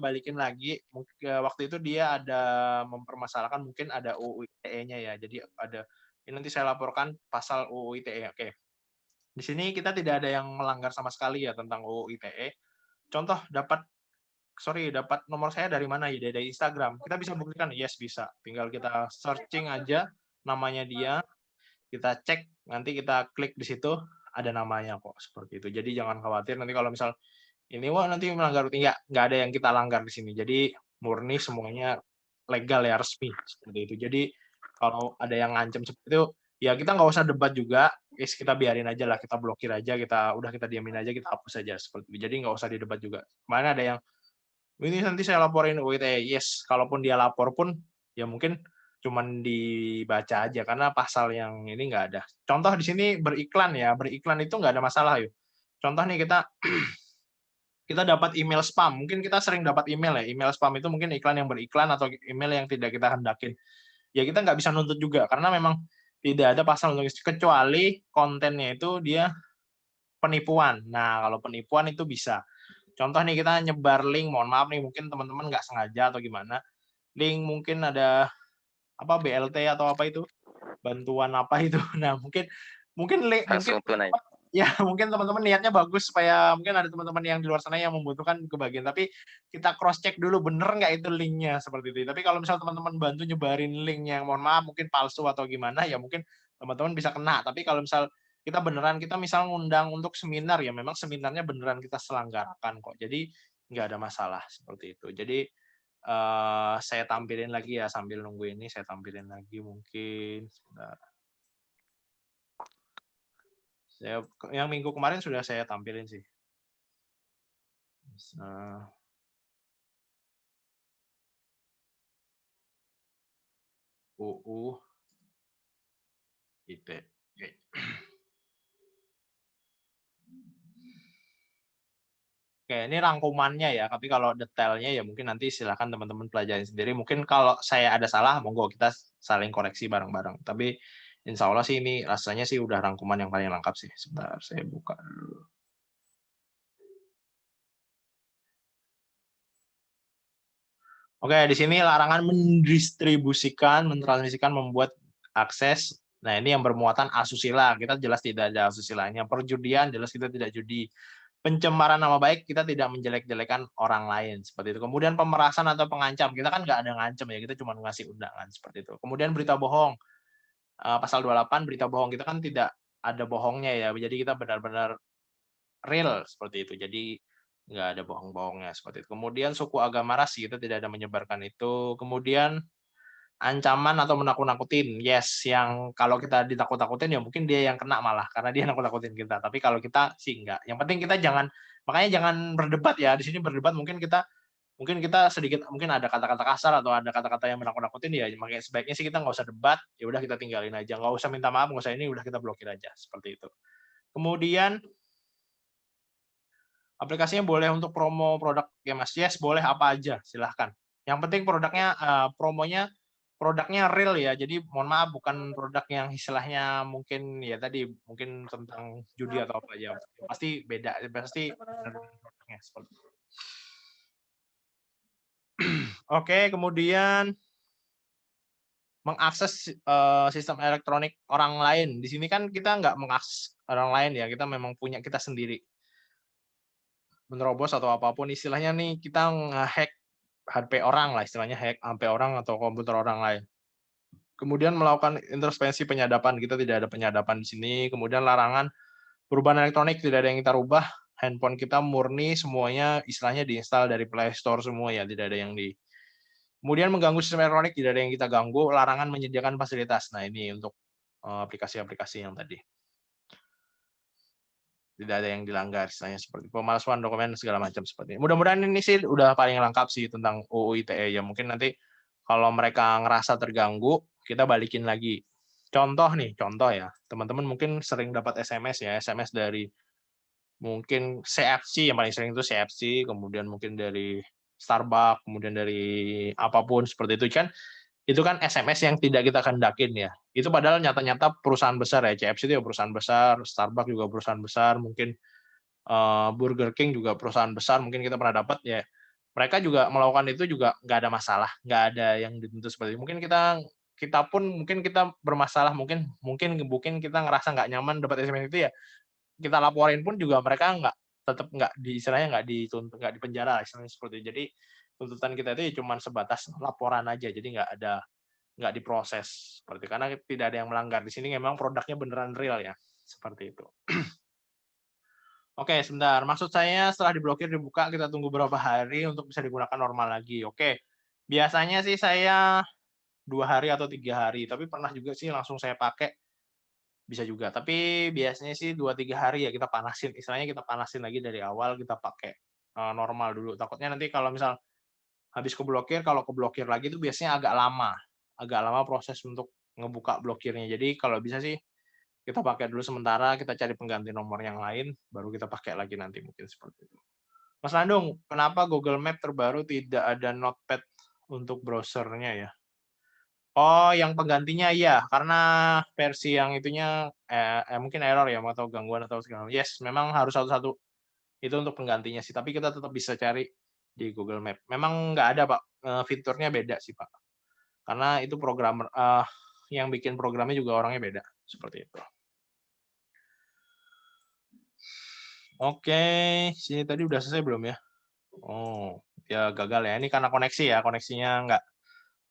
balikin lagi. Waktu itu dia ada mempermasalahkan mungkin ada UU ITE-nya ya. Jadi ada, ini nanti saya laporkan pasal UU ITE. Oke. Di sini kita tidak ada yang melanggar sama sekali ya tentang UU ITE. Contoh dapat nomor saya dari mana ya? Dari Instagram. Kita bisa buktikan, yes bisa. Tinggal kita searching aja namanya dia, kita cek, nanti kita klik di situ ada namanya kok seperti itu. Jadi jangan khawatir nanti kalau misal ini nanti melanggar, nggak ada yang kita langgar di sini. Jadi murni semuanya legal ya, resmi seperti itu. Jadi kalau ada yang ngancam seperti itu, ya kita nggak usah debat juga, kita biarin aja lah, kita blokir aja, kita diamin aja, kita hapus aja seperti itu. Jadi nggak usah didebat juga. Kemarin ada yang ini nanti saya laporin UU ITE, yes, kalaupun dia lapor pun ya mungkin cuman dibaca aja karena pasal yang ini nggak ada. Contoh di sini beriklan itu nggak ada masalah yuk. Contoh nih kita dapat email spam, mungkin kita sering dapat email spam itu mungkin iklan yang beriklan atau email yang tidak kita hendakin. Ya kita nggak bisa nuntut juga karena memang Tidak ada pasal untuk kecuali kontennya itu dia penipuan. Nah, kalau penipuan itu bisa. Contoh nih kita nyebar link, mohon maaf nih mungkin teman-teman nggak sengaja atau gimana, link mungkin ada apa BLT atau apa itu, bantuan apa itu. Nah, mungkin mungkin mungkin langsung tunai. ya mungkin teman-teman niatnya bagus supaya mungkin ada teman-teman yang di luar sana yang membutuhkan kebagian, tapi kita cross check dulu bener nggak itu linknya seperti itu. Tapi kalau misal teman-teman bantu nyebarin link yang mohon maaf mungkin palsu atau gimana, ya mungkin teman-teman bisa kena. Tapi kalau misal kita beneran kita misal ngundang untuk seminar, ya memang seminarnya beneran kita selenggarakan kok. Jadi nggak ada masalah seperti itu. Jadi saya tampilin lagi ya sambil nunggu ini, saya tampilin lagi mungkin sebentar. Yang minggu kemarin sudah saya tampilin sih. UU ITE. Oke, ini rangkumannya ya, tapi kalau detailnya ya mungkin nanti silahkan teman-teman pelajarin sendiri. Mungkin kalau saya ada salah, monggo kita saling koreksi bareng-bareng. Tapi insya Allah sih ini rasanya sih udah rangkuman yang paling lengkap sih. Sebentar, saya buka dulu. Oke, di sini larangan mendistribusikan, mentransmisikan, membuat akses. Nah, ini yang bermuatan asusila. Kita jelas tidak ada asusilanya. Perjudian, jelas kita tidak judi. Pencemaran nama baik, kita tidak menjelek-jelekan orang lain. Seperti itu. Kemudian pemerasan atau pengancam. Kita kan nggak ada ngancam ya, kita cuma ngasih undangan. Seperti itu. Kemudian berita bohong. Pasal 28, berita bohong. Kita kan tidak ada bohongnya ya. Jadi kita benar-benar real seperti itu. Jadi nggak ada bohong-bohongnya seperti itu. Kemudian suku agama ras kita tidak ada menyebarkan itu. Kemudian ancaman atau menakut-nakutin. Yes, yang kalau kita ditakut-takutin ya mungkin dia yang kena malah karena dia nakut-nakutin kita. Tapi kalau kita sih enggak. Yang penting kita makanya jangan berdebat ya. Di sini berdebat mungkin kita sedikit mungkin ada kata-kata kasar atau ada kata-kata yang menakut-nakutin ya makanya sebaiknya sih kita nggak usah debat, ya udah kita tinggalin aja, nggak usah minta maaf, nggak usah ini, udah kita blokir aja seperti itu. Kemudian aplikasinya boleh untuk promo produk ya Mas. Yes, boleh apa aja, silahkan. Yang penting produknya produknya real ya. Jadi mohon maaf bukan produk yang istilahnya mungkin ya tadi mungkin tentang judi atau apa ya. Pasti beda, pasti benar-benar produknya seperti itu. Oke, kemudian mengakses sistem elektronik orang lain. Di sini kan kita nggak mengakses orang lain ya, kita memang punya kita sendiri. Menerobos atau apapun istilahnya nih kita nge-hack HP orang lah istilahnya, hack HP orang atau komputer orang lain. Kemudian melakukan introspeksi penyadapan, kita tidak ada penyadapan di sini. Kemudian larangan perubahan elektronik, tidak ada yang kita rubah. Handphone kita murni semuanya istilahnya diinstal dari Play Store semua ya, tidak ada yang di. Kemudian mengganggu sistem elektronik, tidak ada yang kita ganggu. Larangan menyediakan fasilitas. Nah ini untuk aplikasi-aplikasi yang tadi. Tidak ada yang dilanggar, istilahnya seperti pemalsuan dokumen segala macam seperti ini. Mudah-mudahan ini sih udah paling lengkap sih tentang UU ITE ya. Mungkin nanti kalau mereka ngerasa terganggu, kita balikin lagi. Contoh ya, teman-teman mungkin sering dapat SMS ya, SMS dari mungkin CFC, yang paling sering itu CFC, kemudian mungkin dari Starbucks, kemudian dari apapun seperti itu kan. Itu kan SMS yang tidak kita kendakin ya. Itu padahal nyata-nyata perusahaan besar ya, CFC itu ya perusahaan besar, Starbucks juga perusahaan besar, mungkin Burger King juga perusahaan besar, mungkin kita pernah dapat ya. Mereka juga melakukan itu juga nggak ada masalah, nggak ada yang dituntut seperti itu. Mungkin kita pun mungkin kita bermasalah, mungkin kita ngerasa nggak nyaman dapat SMS itu ya, kita laporin pun juga mereka tetap nggak istilahnya nggak dituntut, nggak dipenjara istilahnya seperti itu. Jadi tuntutan kita itu ya cuma sebatas laporan aja, jadi nggak diproses seperti karena tidak ada yang melanggar di sini, memang produknya beneran real ya seperti itu. Oke, sebentar. Maksud saya setelah diblokir dibuka kita tunggu berapa hari untuk bisa digunakan normal lagi. Oke, biasanya sih saya 2 hari atau 3 hari, tapi pernah juga sih langsung saya pakai bisa juga. Tapi biasanya sih 2-3 hari ya kita panasin. Istilahnya kita panasin lagi dari awal kita pakai normal dulu. Takutnya nanti kalau misal habis keblokir, kalau keblokir lagi itu biasanya agak lama proses untuk ngebuka blokirnya. Jadi kalau bisa sih kita pakai dulu sementara, kita cari pengganti nomor yang lain, baru kita pakai lagi nanti mungkin seperti itu. Mas Landung, kenapa Google Map terbaru tidak ada notepad untuk browsernya ya? Oh, yang penggantinya iya, karena versi yang itunya mungkin error ya, atau gangguan atau segala. Yes, memang harus satu-satu. Itu untuk penggantinya sih, tapi kita tetap bisa cari di Google Map. Memang nggak ada, Pak, fiturnya beda sih, Pak. Karena itu programmer yang bikin programnya juga orangnya beda, seperti itu. Oke, sini tadi udah selesai belum ya? Oh, ya gagal ya. Ini karena koneksi ya, koneksinya nggak,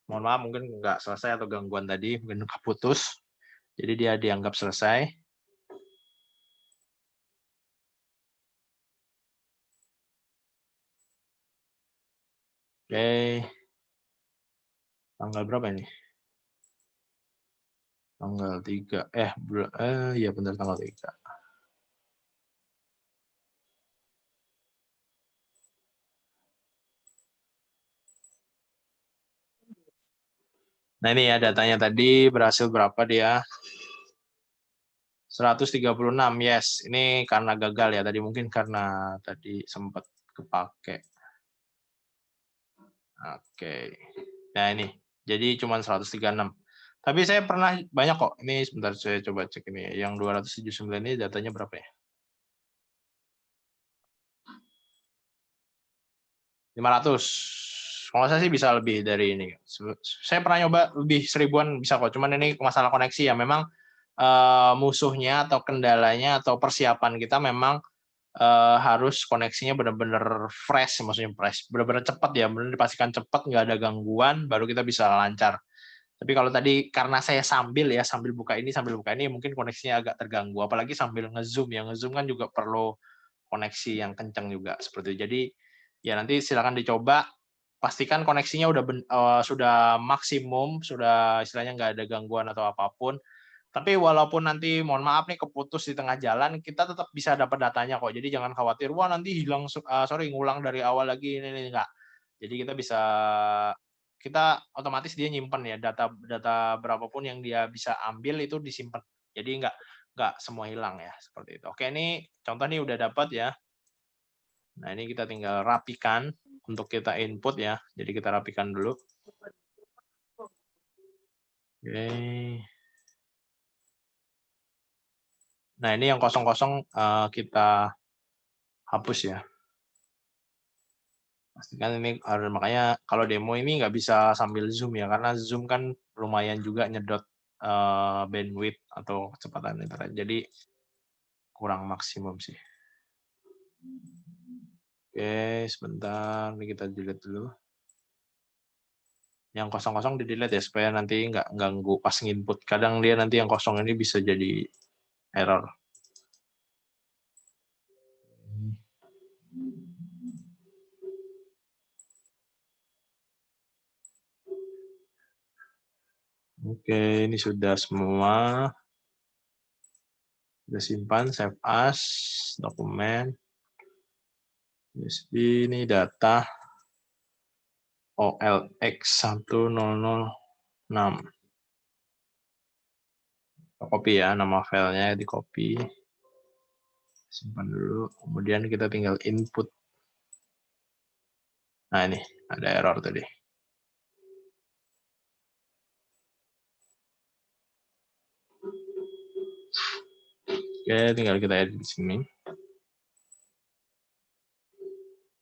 mohon maaf mungkin nggak selesai atau gangguan tadi, mungkin keputus. Jadi dia dianggap selesai. Oke. Tanggal berapa ini? Tanggal 3. Iya benar tanggal 3. Nah ini ya datanya tadi berhasil berapa dia? 136, yes. Ini karena gagal ya tadi, mungkin karena tadi sempat kepake. Oke. Nah ini, jadi cuma 136. Tapi saya pernah banyak kok. Ini sebentar saya coba cek ini. Yang 279 ini datanya berapa ya? 500. Kalau saya sih bisa lebih dari ini. Saya pernah nyoba lebih 1000-an bisa kok. Cuman ini masalah koneksi ya. Memang musuhnya atau kendalanya atau persiapan kita memang harus koneksinya benar-benar fresh, maksudnya fresh, benar-benar cepat ya, benar dipastikan cepat, nggak ada gangguan, baru kita bisa lancar. Tapi kalau tadi karena saya sambil buka ini, mungkin koneksinya agak terganggu. Apalagi sambil ngezoom ya, ngezoom kan juga perlu koneksi yang kencang juga seperti itu. Jadi ya nanti silakan dicoba, pastikan koneksinya sudah maksimum, sudah istilahnya nggak ada gangguan atau apapun. Tapi walaupun nanti mohon maaf nih keputus di tengah jalan, kita tetap bisa dapat datanya kok. Jadi jangan khawatir, wah nanti hilang, ngulang dari awal lagi, ini enggak. Jadi kita otomatis dia nyimpen ya data berapapun yang dia bisa ambil itu disimpan. Jadi enggak semua hilang ya seperti itu. Oke, ini contoh nih udah dapat ya. Nah, ini kita tinggal rapikan untuk kita input ya. Jadi kita rapikan dulu. Oke. Nah, ini yang kosong-kosong kita hapus ya. Pastikan ini makanya kalau demo ini nggak bisa sambil zoom ya, karena zoom kan lumayan juga nyedot bandwidth atau kecepatan internet. Jadi kurang maksimum sih. Oke, sebentar, ini kita delete dulu. Yang kosong-kosong di delete ya, supaya nanti nggak ganggu pas nginput. Kadang dia nanti yang kosong ini bisa jadi error. Oke, ini sudah semua. Sudah simpan, save as, dokumen. USB ini data OLX1006. Copy ya, nama filenya di copy. Simpan dulu, kemudian kita tinggal input. Nah ini, ada error tadi. Oke, tinggal kita edit di sini.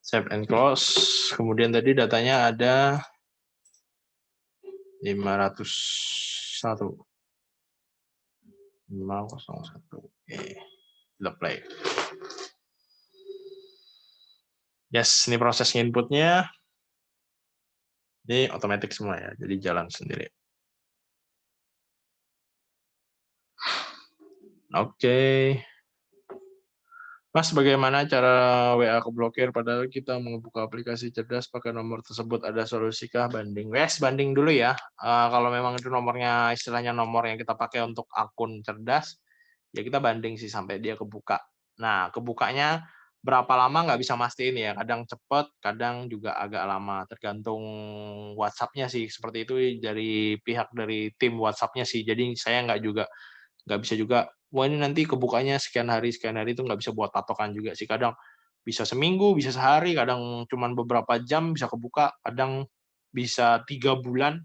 Save and close. Kemudian tadi datanya ada 501. 501. Oke, kita play. Yes, ini proses inputnya. Ini otomatis semua ya, jadi jalan sendiri. Oke. Mas, bagaimana cara WA keblokir padahal kita membuka aplikasi cerdas pakai nomor tersebut, ada solusikah? Banding. Yes, banding dulu ya. Kalau memang itu nomornya istilahnya nomor yang kita pakai untuk akun cerdas, ya kita banding sih sampai dia kebuka. Nah, kebukanya berapa lama nggak bisa mastiin ya. Kadang cepat, kadang juga agak lama. Tergantung WhatsApp-nya sih. Seperti itu dari pihak dari tim WhatsApp-nya sih. Jadi saya nggak bisa juga, wah ini nanti kebukanya sekian hari itu nggak bisa buat patokan juga sih. Kadang bisa seminggu, bisa sehari, kadang cuma beberapa jam bisa kebuka, kadang bisa 3 bulan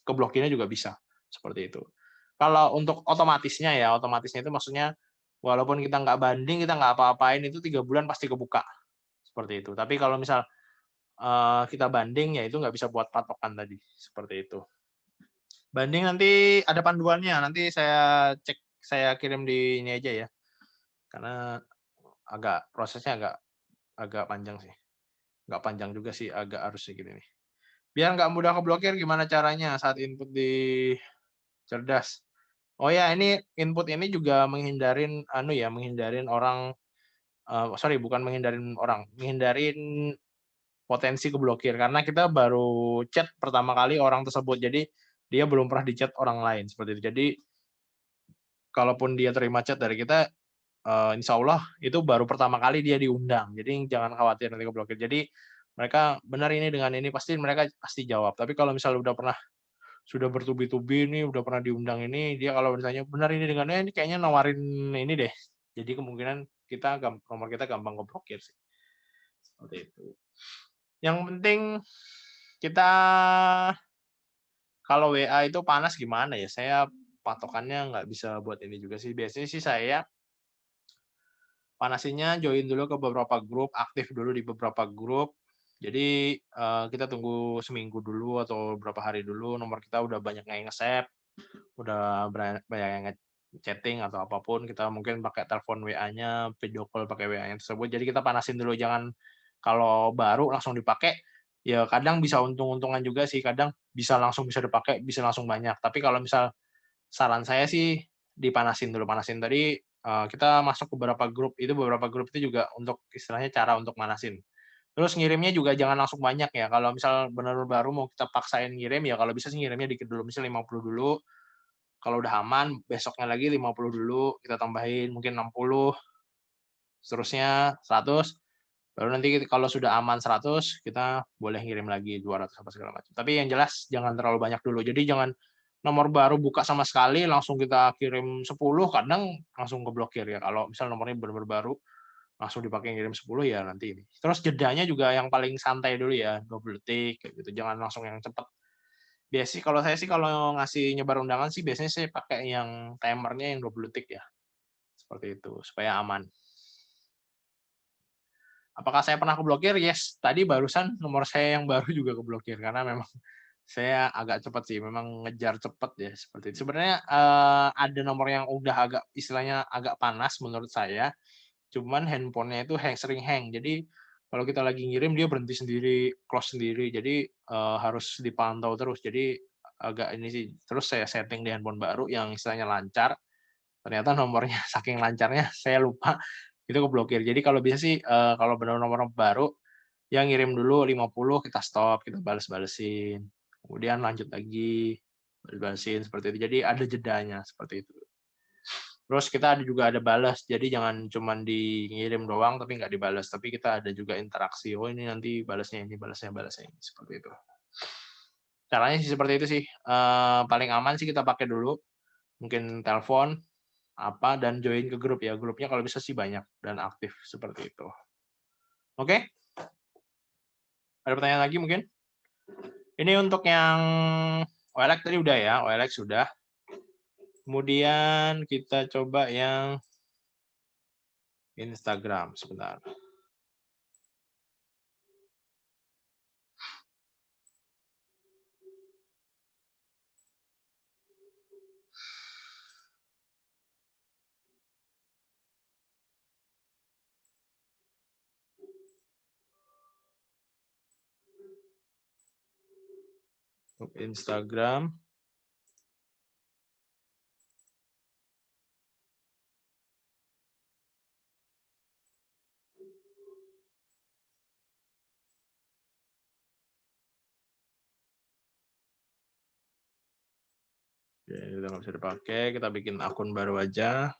keblokirnya juga bisa, seperti itu. Kalau untuk otomatisnya ya, otomatisnya itu maksudnya walaupun kita nggak banding, kita nggak apa-apain itu 3 bulan pasti kebuka, seperti itu. Tapi kalau misal, kita banding, ya itu nggak bisa buat patokan tadi, seperti itu. Banding nanti ada panduannya, nanti saya cek, saya kirim di ini aja ya, karena prosesnya agak panjang sih. Nggak panjang juga sih, agak harus sedikit ini. Biar nggak mudah keblokir gimana caranya saat input di Cerdas? Oh ya, ini input ini juga menghindarin menghindarin orang, bukan menghindarin orang, menghindarin potensi keblokir karena kita baru chat pertama kali orang tersebut. Jadi dia belum pernah di-chat orang lain seperti itu. Jadi kalaupun dia terima chat dari kita, insya Allah itu baru pertama kali dia diundang. Jadi jangan khawatir nanti keblokir. Jadi mereka benar ini dengan ini pasti mereka pasti jawab. Tapi kalau misalnya sudah bertubi-tubi nih, udah pernah diundang ini, dia kalau misalnya benar ini dengannya ini kayaknya nawarin ini deh. Jadi kemungkinan nomor kita gampang keblokir sih. Seperti itu. Yang penting kita kalau WA itu panas gimana ya? Saya patokannya nggak bisa buat ini juga sih. Biasanya sih saya panasinnya join dulu ke beberapa grup, aktif dulu di beberapa grup. Jadi kita tunggu seminggu dulu atau beberapa hari dulu, nomor kita udah banyak yang nge-save, udah banyak yang chatting atau apapun, kita mungkin pakai telepon WA-nya, video call pakai WA-nya tersebut. Jadi kita panasin dulu, jangan kalau baru langsung dipakai, ya kadang bisa untung-untungan juga sih, kadang bisa dipakai, bisa langsung banyak. Tapi kalau misal saran saya sih dipanasin dulu, panasin tadi kita masuk ke beberapa grup itu juga untuk istilahnya cara untuk manasin. Terus ngirimnya juga jangan langsung banyak ya. Kalau misal benar baru mau kita paksain ngirim ya kalau bisa sih ngirimnya dikit dulu, misal 50 dulu. Kalau udah aman, besoknya lagi 50 dulu, kita tambahin mungkin 60, seterusnya 100, baru nanti kalau sudah aman 100, kita boleh ngirim lagi 200 apa segala macam. Tapi yang jelas jangan terlalu banyak dulu. Jadi jangan nomor baru buka sama sekali langsung kita kirim 10, kadang langsung keblokir ya. Kalau misal nomornya benar-benar baru, langsung dipakai ngirim 10 ya nanti ini. Terus jedanya juga yang paling santai dulu ya, 20 detik kayak gitu. Jangan langsung yang cepat. Biasanya kalau saya sih kalau ngasih nyebar undangan sih biasanya saya pakai yang timernya yang 20 detik ya. Seperti itu, supaya aman. Apakah saya pernah keblokir? Yes, tadi barusan nomor saya yang baru juga keblokir karena memang saya agak cepat sih, memang ngejar cepat ya seperti itu. Sebenarnya ada nomor yang udah agak istilahnya agak panas menurut saya, cuman handphonenya itu sering hang. Jadi kalau kita lagi ngirim dia berhenti sendiri, close sendiri. Jadi harus dipantau terus. Jadi agak ini sih. Terus saya setting di handphone baru yang istilahnya lancar. Ternyata nomornya saking lancarnya saya lupa itu keblokir. Jadi kalau bisa sih kalau benar nomor baru yang ngirim dulu 50 kita stop, kita bales-balesin. Kemudian lanjut lagi, bales-balesin seperti itu. Jadi ada jedanya seperti itu. Terus kita juga ada balas, jadi jangan cuma di ngirim doang tapi nggak dibalas, tapi kita ada juga interaksi. Oh ini nanti balasnya ini, balasnya ini, seperti itu. Caranya sih seperti itu sih. Paling aman sih kita pakai dulu, mungkin telepon, dan join ke grup ya. Grupnya kalau bisa sih banyak dan aktif seperti itu. Oke? Ada pertanyaan lagi mungkin? Ini untuk yang OLX tadi udah ya, OLX sudah. Kemudian kita coba yang Instagram sebentar. Untuk Instagram. Oke, udah nggak bisa dipakai, kita bikin akun baru aja.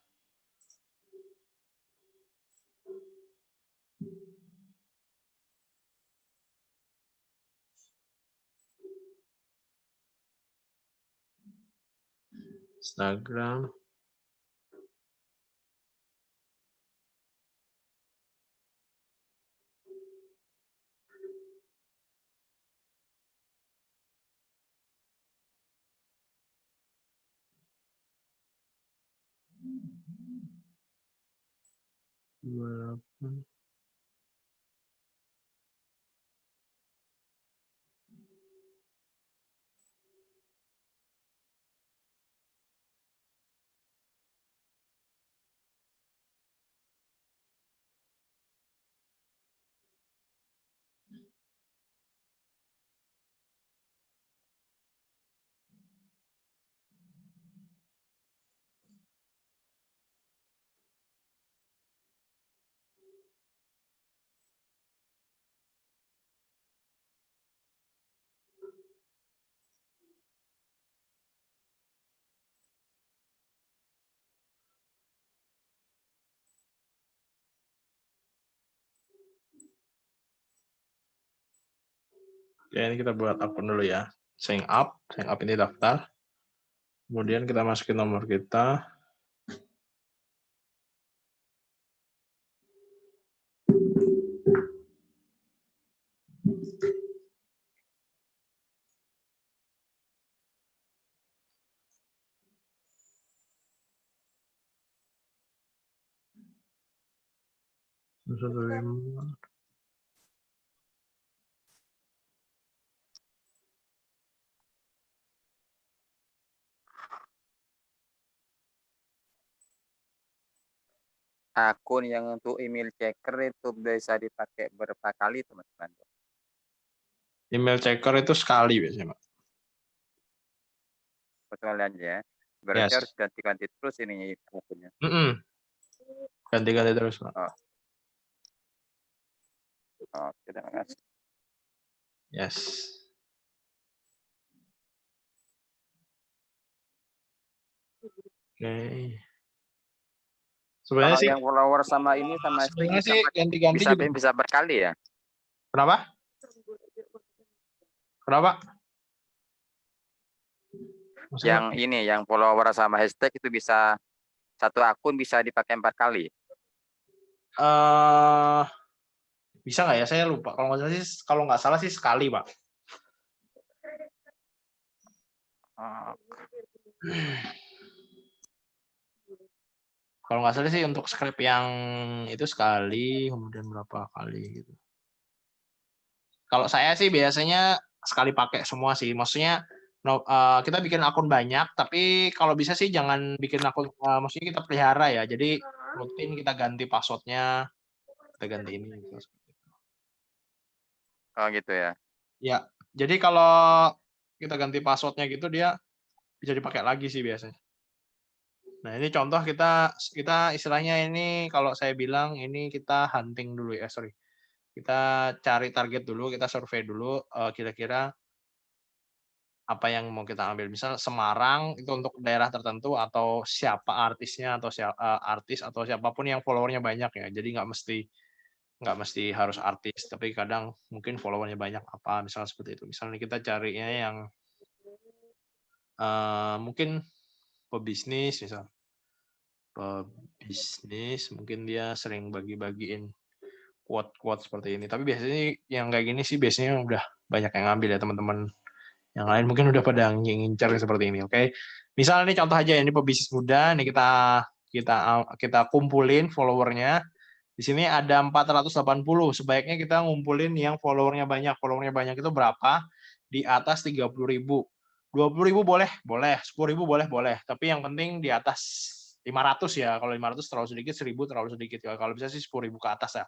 Instagram. 28. Oke, ini kita buat akun dulu ya. Sign up ini daftar. Kemudian kita masukin nomor kita. Akun yang untuk email checker itu bisa dipakai berapa kali, teman-teman? Email checker itu sekali biasanya, Pak. Persoalan ya. Berarti Yes. harus ganti-ganti terus ini akunnya. Ganti-ganti terus, Pak. Oke, terima kasih. Yes. Oke. Sebenarnya Kalau sih yang follower sama ini sama sebenarnya stick sih ganti-ganti bisa juga. bisa berkali ya? Kenapa? Maksudnya? Yang ini, yang follower sama hashtag itu bisa satu akun bisa dipakai 4 kali. Bisa nggak ya? Saya lupa. Kalau nggak salah sih sekali, Pak. Kalau nggak salah sih untuk script yang itu sekali, kemudian berapa kali gitu. Kalau saya sih biasanya sekali pakai semua sih. Maksudnya kita bikin akun banyak, tapi kalau bisa sih jangan bikin akun, maksudnya kita pelihara ya. Jadi rutin kita ganti passwordnya, kita ganti ini. Oh gitu ya. Ya, jadi kalau kita ganti passwordnya gitu dia bisa dipakai lagi sih biasanya. Nah ini contoh kita istilahnya ini kalau saya bilang ini kita hunting dulu ya, sorry. Kita cari target dulu, kita survei dulu kira-kira apa yang mau kita ambil. Misal Semarang itu untuk daerah tertentu atau siapa artisnya atau artis atau siapapun yang followernya banyak ya. Jadi nggak mesti harus artis, tapi kadang mungkin followernya banyak apa, misalnya seperti itu. Misalnya kita carinya yang mungkin pebisnis misal. Pebisnis mungkin dia sering bagi-bagiin quote-quote seperti ini. Tapi biasanya yang kayak gini sih biasanya udah banyak yang ngambil ya teman-teman. Yang lain mungkin udah pada ngincar seperti ini, oke? Misal ini contoh aja ini pebisnis muda, ini kita kumpulin followernya. Di sini ada 480. Sebaiknya kita ngumpulin yang followernya banyak. Followernya banyak itu berapa? Di atas 30.000. 20.000 boleh, 10.000 boleh. Tapi yang penting di atas 500 ya. Kalau 500 terlalu sedikit, 1.000 terlalu sedikit. Kalau bisa sih 10.000 ke atas ya.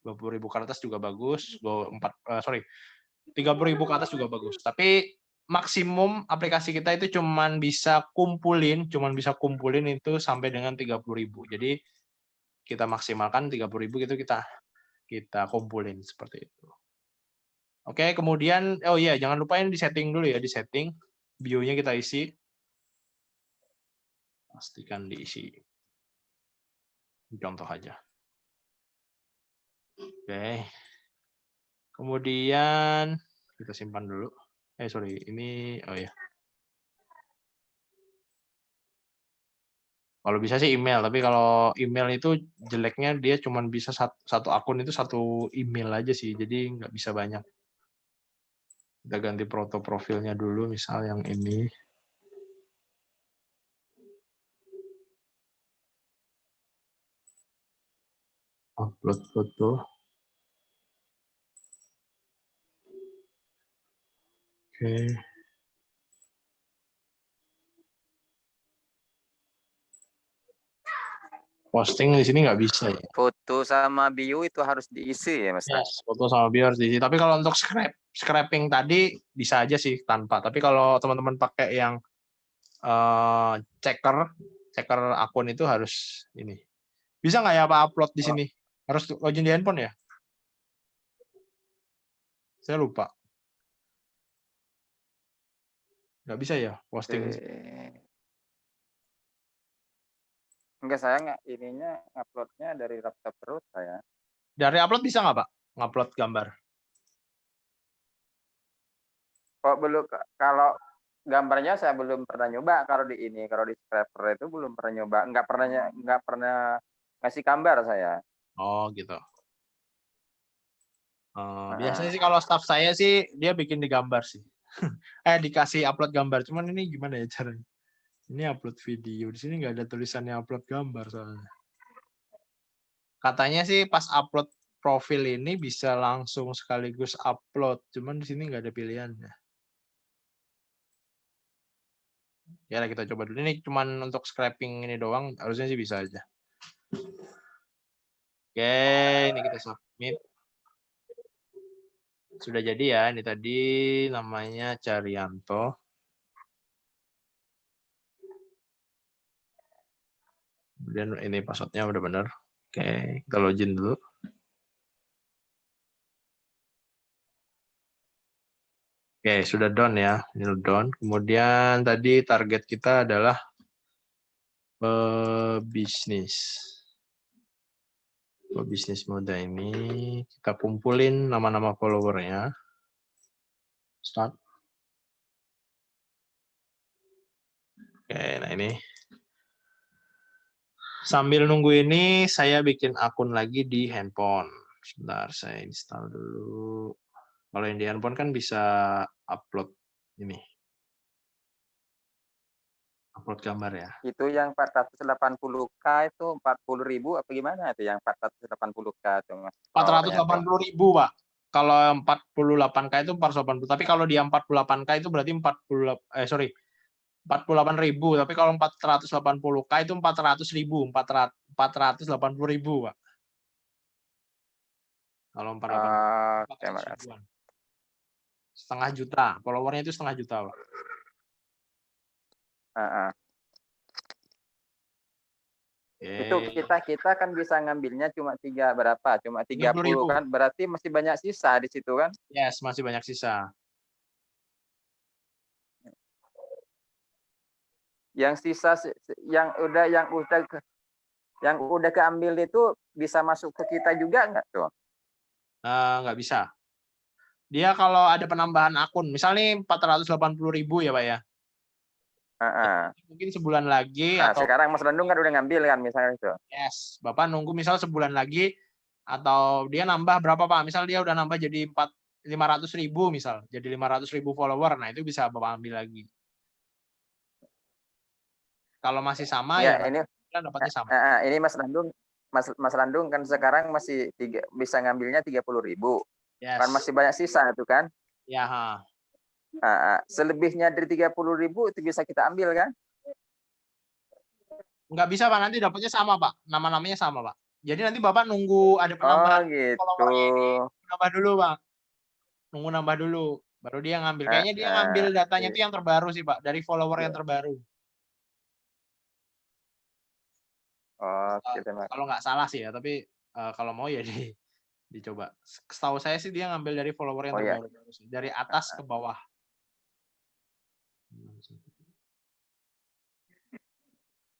20.000 ke atas juga bagus. 30.000 ke atas juga bagus. Tapi maksimum aplikasi kita itu cuman bisa kumpulin itu sampai dengan 30.000. Jadi kita maksimalkan 30.000 gitu kita kumpulin seperti itu. Oke, kemudian oh iya jangan lupain di setting dulu ya, di setting bio-nya kita isi. Pastikan diisi. Contoh aja. Oke. Kemudian kita simpan dulu. Sorry, ini oh ya. Kalau bisa sih email, tapi kalau email itu jeleknya dia cuma bisa satu akun itu satu email aja sih, jadi nggak bisa banyak. Kita ganti foto profilnya dulu, misal yang ini. Upload foto. Oke. Posting di sini nggak bisa ya. Foto sama bio itu harus diisi ya, Mas. Yes, foto sama bio harus diisi. Tapi kalau untuk scraping tadi bisa aja sih tanpa. Tapi kalau teman-teman pakai yang checker akun itu harus ini. Bisa nggak ya Pak upload di sini? Harus login di handphone ya? Saya lupa. Nggak bisa ya posting. Enggak, saya nggak ininya uploadnya dari laptop terus saya. Dari upload bisa nggak Pak? Ngupload gambar? Kok belum, kalau gambarnya saya belum pernah nyoba kalau di ini, kalau di Scraper itu belum pernah nyoba, nggak pernah ngasih gambar saya. Oh gitu. Biasanya Nah, sih kalau staff saya sih dia bikin di gambar sih. Dikasih upload gambar. Cuman ini gimana ya caranya? Ini upload video. Di sini nggak ada tulisannya upload gambar soalnya. Katanya sih pas upload profil ini bisa langsung sekaligus upload. Cuman di sini nggak ada pilihannya. Ya kita coba dulu. Ini cuman untuk scraping ini doang. Harusnya sih bisa aja. Oke, ini kita submit. Sudah jadi ya. Ini tadi namanya Carianto. Kemudian ini passwordnya udah benar. Oke, kita login dulu. Oke, sudah done ya. Ini done. Kemudian tadi target kita adalah bisnis. Bisnis mode ini kita kumpulin nama-nama followernya. Start. Oke, nah ini. Sambil nunggu ini, saya bikin akun lagi di handphone. Sebentar, saya install dulu. Kalau yang di handphone kan bisa upload ini. Upload gambar ya. itu yang 480K itu 40.000 apa gimana itu yang 480K itu, Mas? Followernya tuh. 480.000, Pak. Kalau 48K itu 480. Tapi kalau dia 48K itu berarti 48.000. Tapi kalau 480K itu 400.000. 480.000, Pak. Kalau 480 Terima kasih. 400.000-an. Setengah juta. Followernya itu setengah juta, Pak. Itu kita kan bisa ngambilnya cuma 30 30.000. kan, berarti masih banyak sisa di situ kan. Yes, masih banyak sisa. Yang sisa yang udah keambil itu bisa masuk ke kita juga nggak tuh? Nggak bisa. Dia kalau ada penambahan akun, misalnya 480.000 ya Pak ya. Mungkin sebulan lagi Nah, atau sekarang Mas Landung kan udah ngambil kan misalnya itu. yes, Bapak nunggu misal sebulan lagi atau dia nambah berapa Pak? Misal dia udah nambah jadi 500.000 misal, jadi 500.000 follower, nah itu bisa Bapak ambil lagi. Kalau masih sama ya Enggak, dapatnya sama. ini Mas Landung kan sekarang masih bisa ngambilnya 30.000. Yes. Kan masih banyak sisa itu kan? Ya. Selebihnya dari 30.000 itu bisa kita ambil kan? Nggak bisa Pak, nanti dapatnya sama Pak. Nama-namanya sama Pak. Jadi nanti Bapak nunggu ada penambahan followernya ini. Nambah dulu Pak. Nunggu nambah dulu. Baru dia ngambil. Kayaknya dia ngambil datanya itu yang terbaru sih Pak. Dari follower yang terbaru. Kalau nggak salah sih ya. Tapi kalau mau ya dicoba. Setahu saya sih dia ngambil dari follower yang terbaru. Dari atas ke bawah.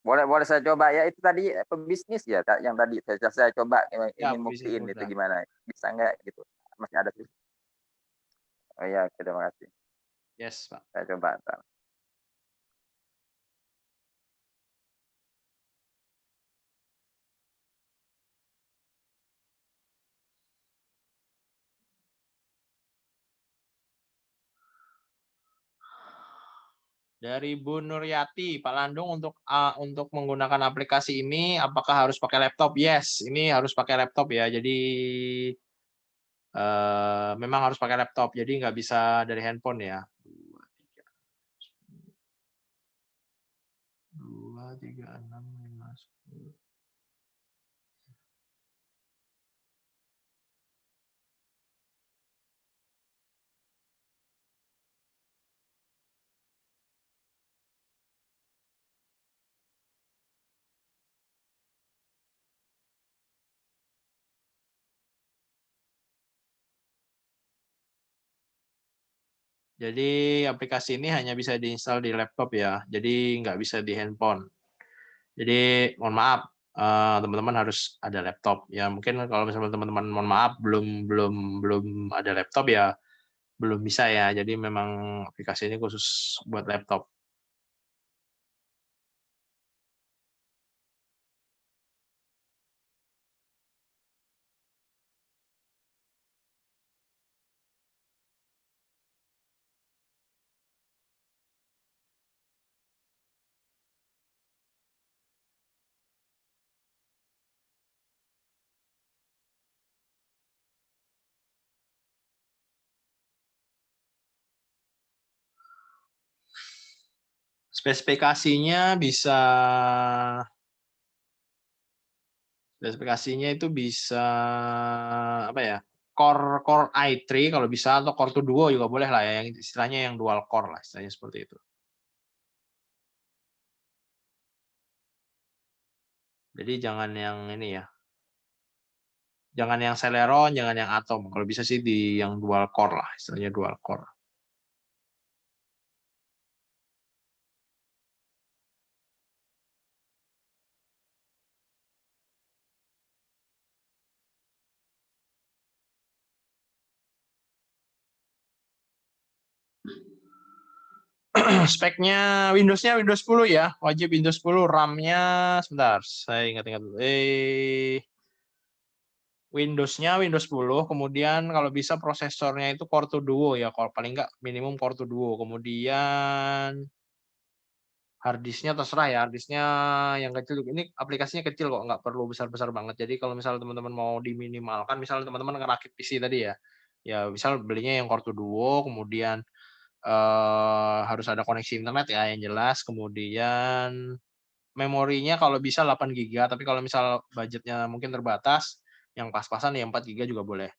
Boleh saya coba ya, itu tadi pebisnis ya yang tadi saya coba ingin buktiin itu gimana, bisa nggak gitu, masih ada sih. Oh iya, terima kasih. Yes Pak. Saya coba. Dari Bu Nuryati, Pak Landung untuk menggunakan aplikasi ini apakah harus pakai laptop? Yes, ini harus pakai laptop ya. Jadi memang harus pakai laptop. Jadi nggak bisa dari handphone ya. 2, 3, 6, 5, 10. Jadi aplikasi ini hanya bisa diinstal di laptop ya. Jadi nggak bisa di handphone. Jadi mohon maaf, teman-teman harus ada laptop. Ya mungkin kalau misalnya teman-teman mohon maaf belum ada laptop ya belum bisa ya. Jadi memang aplikasi ini khusus buat laptop. Spesifikasinya itu bisa apa ya? Core i3 kalau bisa atau Core 2 Duo juga boleh lah ya, yang istilahnya yang dual core lah, istilahnya seperti itu. Jadi jangan yang ini ya. Jangan yang Celeron, jangan yang Atom. Kalau bisa sih di yang dual core lah, istilahnya dual core. Speknya Windows-nya Windows 10 ya, wajib Windows 10, RAM-nya sebentar, saya ingat-ingat dulu. Windows-nya Windows 10, kemudian kalau bisa prosesornya itu Core 2 Duo ya, kalau paling nggak minimum Core 2 Duo. Kemudian harddisknya terserah ya, harddisknya yang kecil. Ini aplikasinya kecil kok, nggak perlu besar-besar banget. Jadi kalau misalnya teman-teman mau diminimalkan, misalnya teman-teman ngerakit PC tadi ya, ya misal belinya yang Core 2 Duo, kemudian harus ada koneksi internet ya yang jelas, kemudian memorinya kalau bisa 8 GB, tapi kalau misal budgetnya mungkin terbatas, yang pas-pasan ya 4 GB juga boleh.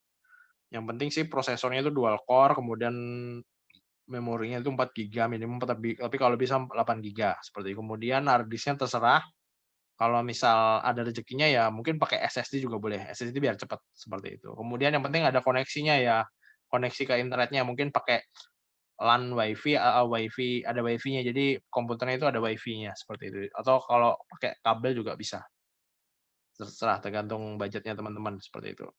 Yang penting sih prosesornya itu dual core, kemudian memorinya itu 4 GB minimum, tapi kalau bisa 8 GB seperti itu. Kemudian hard disknya terserah. Kalau misal ada rezekinya ya mungkin pakai SSD juga boleh. SSD biar cepat seperti itu. Kemudian yang penting ada koneksinya ya. Koneksi ke internetnya mungkin pakai LAN WiFi, WiFi ada WiFi-nya. Jadi komputernya itu ada WiFi-nya seperti itu. Atau kalau pakai kabel juga bisa. Terserah tergantung budgetnya teman-teman seperti itu.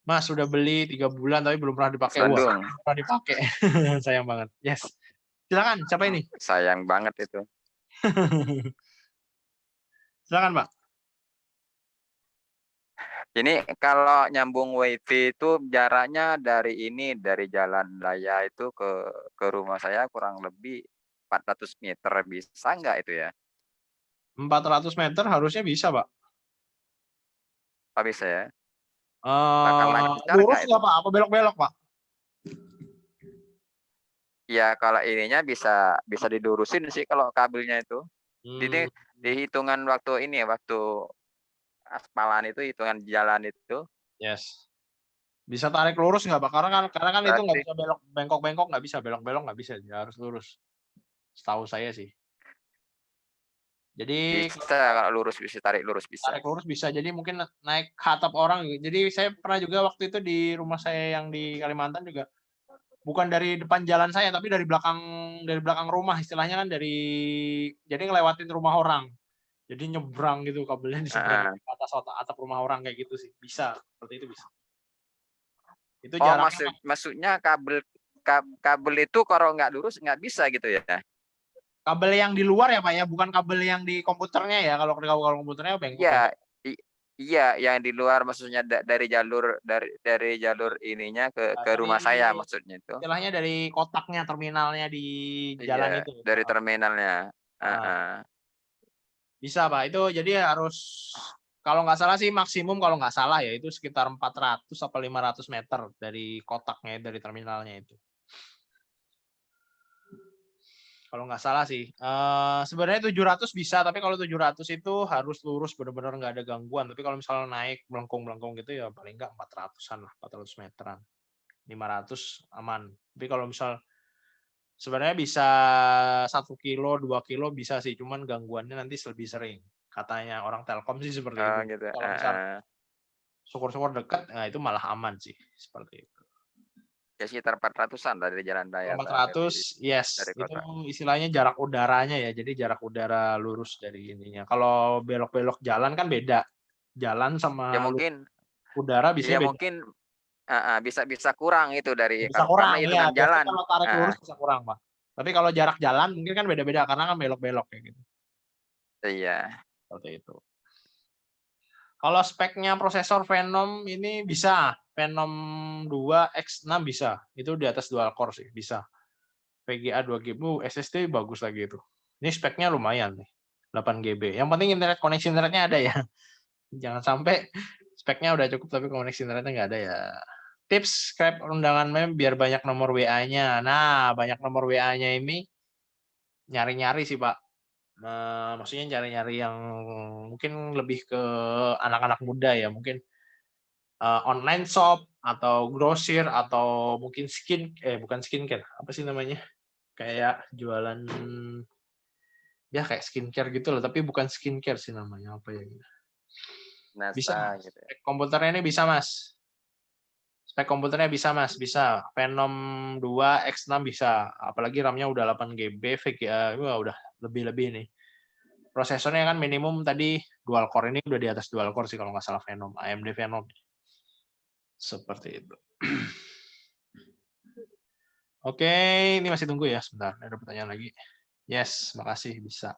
Mas sudah beli 3 bulan tapi belum pernah dipakai. Wah, Bandung. belum pernah dipakai. Sayang banget. Yes. Silakan, siapa ini? Sayang banget itu. Silakan, Pak. Ini kalau nyambung WiFi itu jaraknya dari Jalan Raya itu ke rumah saya kurang lebih 400 meter, bisa nggak itu ya? 400 meter harusnya bisa, Pak. Pak, bisa ya? Bakal lancar Lurus nggak itu? nggak, Pak? Apa belok-belok, Pak? Ya kalau ininya bisa dilurusin sih kalau kabelnya itu. Jadi Hmm, di hitungan waktu aspalan itu, hitungan jalan itu yes. Bisa tarik lurus nggak, Pak? Karena kan itu nggak berarti bisa belok bengkok-bengkok, nggak bisa belok-belok, nggak bisa. Dia harus lurus. Setahu saya sih. Jadi bisa, kalau lurus bisa, tarik lurus bisa. tarik lurus bisa. Jadi mungkin naik ke atap orang. Jadi saya pernah juga waktu itu di rumah saya yang di Kalimantan juga. Bukan dari depan jalan saya, tapi dari belakang rumah. Istilahnya kan jadi ngelewatin rumah orang. Jadi nyebrang gitu kabelnya diseberangin Heeh. ke atas atap rumah orang kayak gitu sih. Bisa, seperti itu bisa. Itu Oh, jaraknya maksudnya kabel itu kalau nggak lurus nggak bisa gitu ya? kabel yang di luar ya Pak ya, bukan kabel yang di komputernya ya. Kalau komputernya bengkok-bengkok. Iya, Iya, yang di luar maksudnya dari jalur ininya ke Dari rumah saya maksudnya itu. istilahnya dari kotaknya terminalnya di jalan Iya, itu. dari terminalnya. Heeh. Heeh. Bisa Pak, itu jadi harus kalau nggak salah sih maksimum kalau nggak salah ya itu sekitar 400 atau 500 meter dari kotaknya dari terminalnya itu. Kalau nggak salah sih. Sebenarnya 700 bisa, tapi kalau 700 itu harus lurus benar-benar nggak ada gangguan. Tapi kalau misalnya naik melengkung-melengkung gitu ya paling nggak 400-an lah, 400 meteran. 500 aman. Tapi kalau misal sebenarnya bisa 1 kilo, 2 kilo bisa sih, cuman gangguannya nanti lebih sering. Katanya orang Telkom sih seperti Oh itu. gitu. Kalau misal Heeh. syukur-syukur dekat, nah itu malah aman sih seperti itu. Ya sekitar 400-an dari jalan raya Kalau dari 400, yes, itu kota. istilahnya jarak udaranya ya, jadi jarak udara lurus dari ininya. Kalau belok-belok jalan kan beda. Jalan Ya sama mungkin udara ya biasanya beda. mungkin bisa kurang itu Ya dari bisa karena kurang ya, hitungan biasanya jalan. kalau tarik Heeh. lurus bisa kurang, Pak. Tapi kalau jarak jalan mungkin kan beda-beda karena kan belok-belok kayak gitu. Iya. Seperti itu. Kalau speknya prosesor Phenom ini bisa. Phenom 2 X6 bisa. Itu di atas dual core sih, bisa. VGA 2 GB, SSD bagus lagi itu. Ini speknya lumayan nih. 8 GB. Yang penting koneksi internetnya ada ya. Jangan sampai speknya udah cukup tapi koneksi internetnya nggak ada ya. Tips subscribe undangan meme biar banyak nomor WA-nya. Nah, banyak nomor WA-nya ini nyari-nyari sih, Pak. Maksudnya nyari-nyari yang mungkin lebih ke anak-anak muda ya. Mungkin online shop atau grosir atau mungkin bukan skincare, apa sih namanya? Kayak jualan ya kayak skincare gitu loh, tapi bukan skincare sih namanya apa ya? Bisa. NASA gitu. Spek komputernya ini bisa, Mas. Spek komputernya bisa, Mas. Bisa. Phenom 2 X6 bisa. Apalagi RAM-nya udah 8 GB, VGA wah udah lebih-lebih nih. Prosesornya kan minimum tadi dual core, ini udah di atas dual core sih kalau nggak salah Phenom, AMD Phenom. Seperti itu. Oke, ini masih tunggu ya sebentar. Ada pertanyaan lagi. Yes, makasih bisa.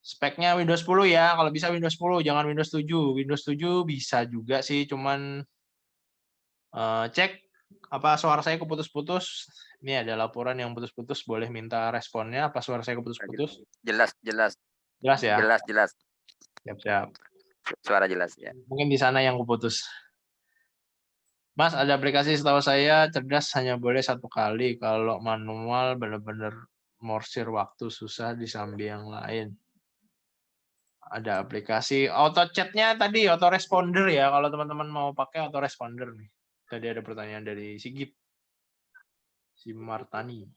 Speknya Windows 10 ya, kalau bisa Windows 10, jangan Windows 7. Windows 7 bisa juga sih, cuman cek apa suara saya keputus-putus. Ini ada laporan yang putus-putus, boleh minta responnya apa suara saya keputus-putus. Jelas jelas Jelas ya? jelas jelas. Siap-siap. Suara jelas ya. Mungkin di sana yang keputus. Mas, ada aplikasi setahu saya cerdas hanya boleh 1 kali. Kalau manual benar-benar morsir waktu susah disambi yang lain. Ada aplikasi auto chatnya tadi, auto responder ya. Kalau teman-teman mau pakai auto responder nih. Tadi ada pertanyaan dari Sigit. Si Martani.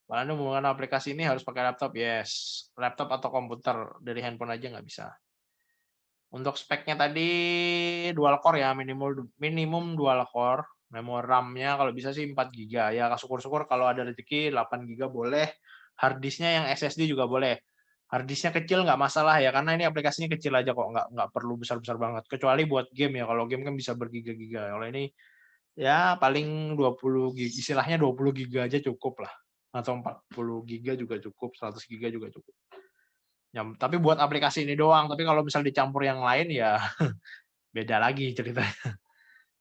Pak Anu menggunakan aplikasi ini harus pakai laptop? Yes. Laptop atau komputer. Dari handphone aja nggak bisa. Untuk speknya tadi dual core ya, minimum dual core. Memori RAM-nya kalau bisa sih 4 GB. Ya syukur-syukur kalau ada rezeki 8 GB boleh. Hard disk-nya yang SSD juga boleh. Hard disk-nya kecil nggak masalah ya, karena ini aplikasinya kecil aja kok, nggak perlu besar-besar banget. Kecuali buat game ya, kalau game kan bisa bergiga-giga. Kalau ini ya paling 20 GB, istilahnya 20 GB aja cukup lah. Atau 40 GB juga cukup, 100 GB juga cukup. Ya, tapi buat aplikasi ini doang. Tapi kalau misal dicampur yang lain ya beda lagi ceritanya.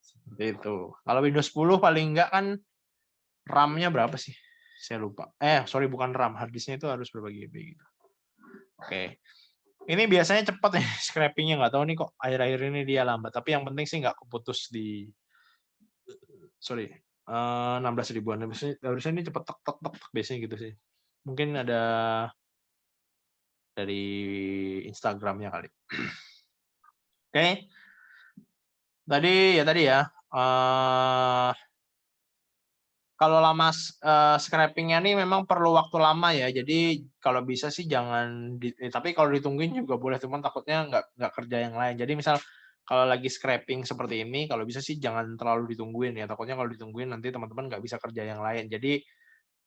Seperti itu. Kalau Windows 10 paling enggak kan RAM-nya berapa sih? Saya lupa. Sorry bukan RAM, hard disk-nya itu harus berapa GB gitu. Oke. Ini biasanya cepat nih scraping-nya, nggak tahu nih kok akhir-akhir ini dia lambat. Tapi yang penting sih nggak keputus di 16 ribuan. Harusnya ini cepet tek tek tek biasanya gitu sih. Mungkin ada dari Instagramnya kali. Oke. Tadi ya. Kalau lama scraping-nya nih memang perlu waktu lama ya. Jadi kalau bisa sih jangan tapi kalau ditungguin juga boleh, cuman takutnya nggak kerja yang lain. Jadi misal kalau lagi scraping seperti ini, kalau bisa sih jangan terlalu ditungguin ya. Takutnya kalau ditungguin nanti teman-teman nggak bisa kerja yang lain. Jadi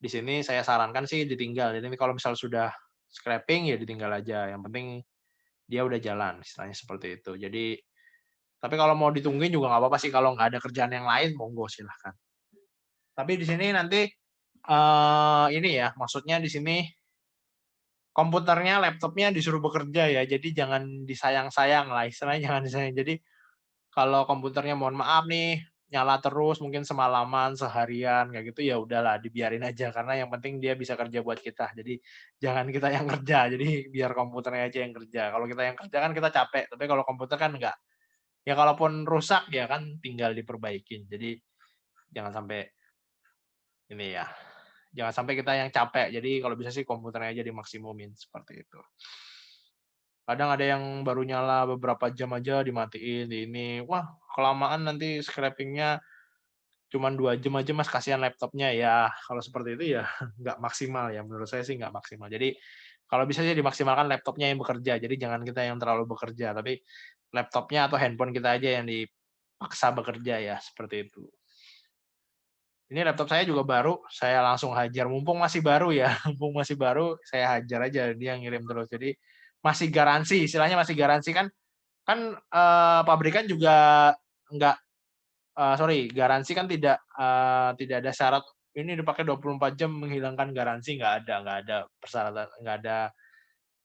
di sini saya sarankan sih ditinggal. Jadi kalau misal sudah scraping ya ditinggal aja. Yang penting dia udah jalan, istilahnya seperti itu. Jadi tapi kalau mau ditungguin juga nggak apa-apa sih, kalau nggak ada kerjaan yang lain monggo silahkan. Tapi di sini nanti ini ya, maksudnya di sini komputernya, laptopnya disuruh bekerja ya, jadi jangan disayang-sayang lah, istilahnya jangan disayang. Jadi kalau komputernya mohon maaf nih, nyala terus mungkin semalaman, seharian, kayak gitu, ya udahlah dibiarin aja, karena yang penting dia bisa kerja buat kita. Jadi jangan kita yang kerja, jadi biar komputernya aja yang kerja. Kalau kita yang kerja kan kita capek, tapi kalau komputer kan enggak. Ya kalaupun rusak ya kan tinggal diperbaikin. Jadi jangan sampai ini ya, jangan sampai kita yang capek. Jadi kalau bisa sih komputernya aja dimaksimumin, seperti itu. Kadang ada yang baru nyala beberapa jam aja dimatiin, di ini. Wah, kelamaan nanti scrapping-nya cuman 2 jam aja Mas, kasihan laptopnya. Ya, kalau seperti itu ya nggak maksimal ya, menurut saya sih nggak maksimal. Jadi, kalau bisa sih dimaksimalkan laptopnya yang bekerja, jadi jangan kita yang terlalu bekerja, tapi laptopnya atau handphone kita aja yang dipaksa bekerja ya, seperti itu. Ini laptop saya juga baru, saya langsung hajar, mumpung masih baru ya, mumpung masih baru, saya hajar aja, dia ngirim terus. Jadi, masih garansi, istilahnya masih garansi kan pabrikan juga nggak garansi kan tidak ada syarat ini dipakai 24 jam menghilangkan garansi, nggak ada persyaratan, nggak ada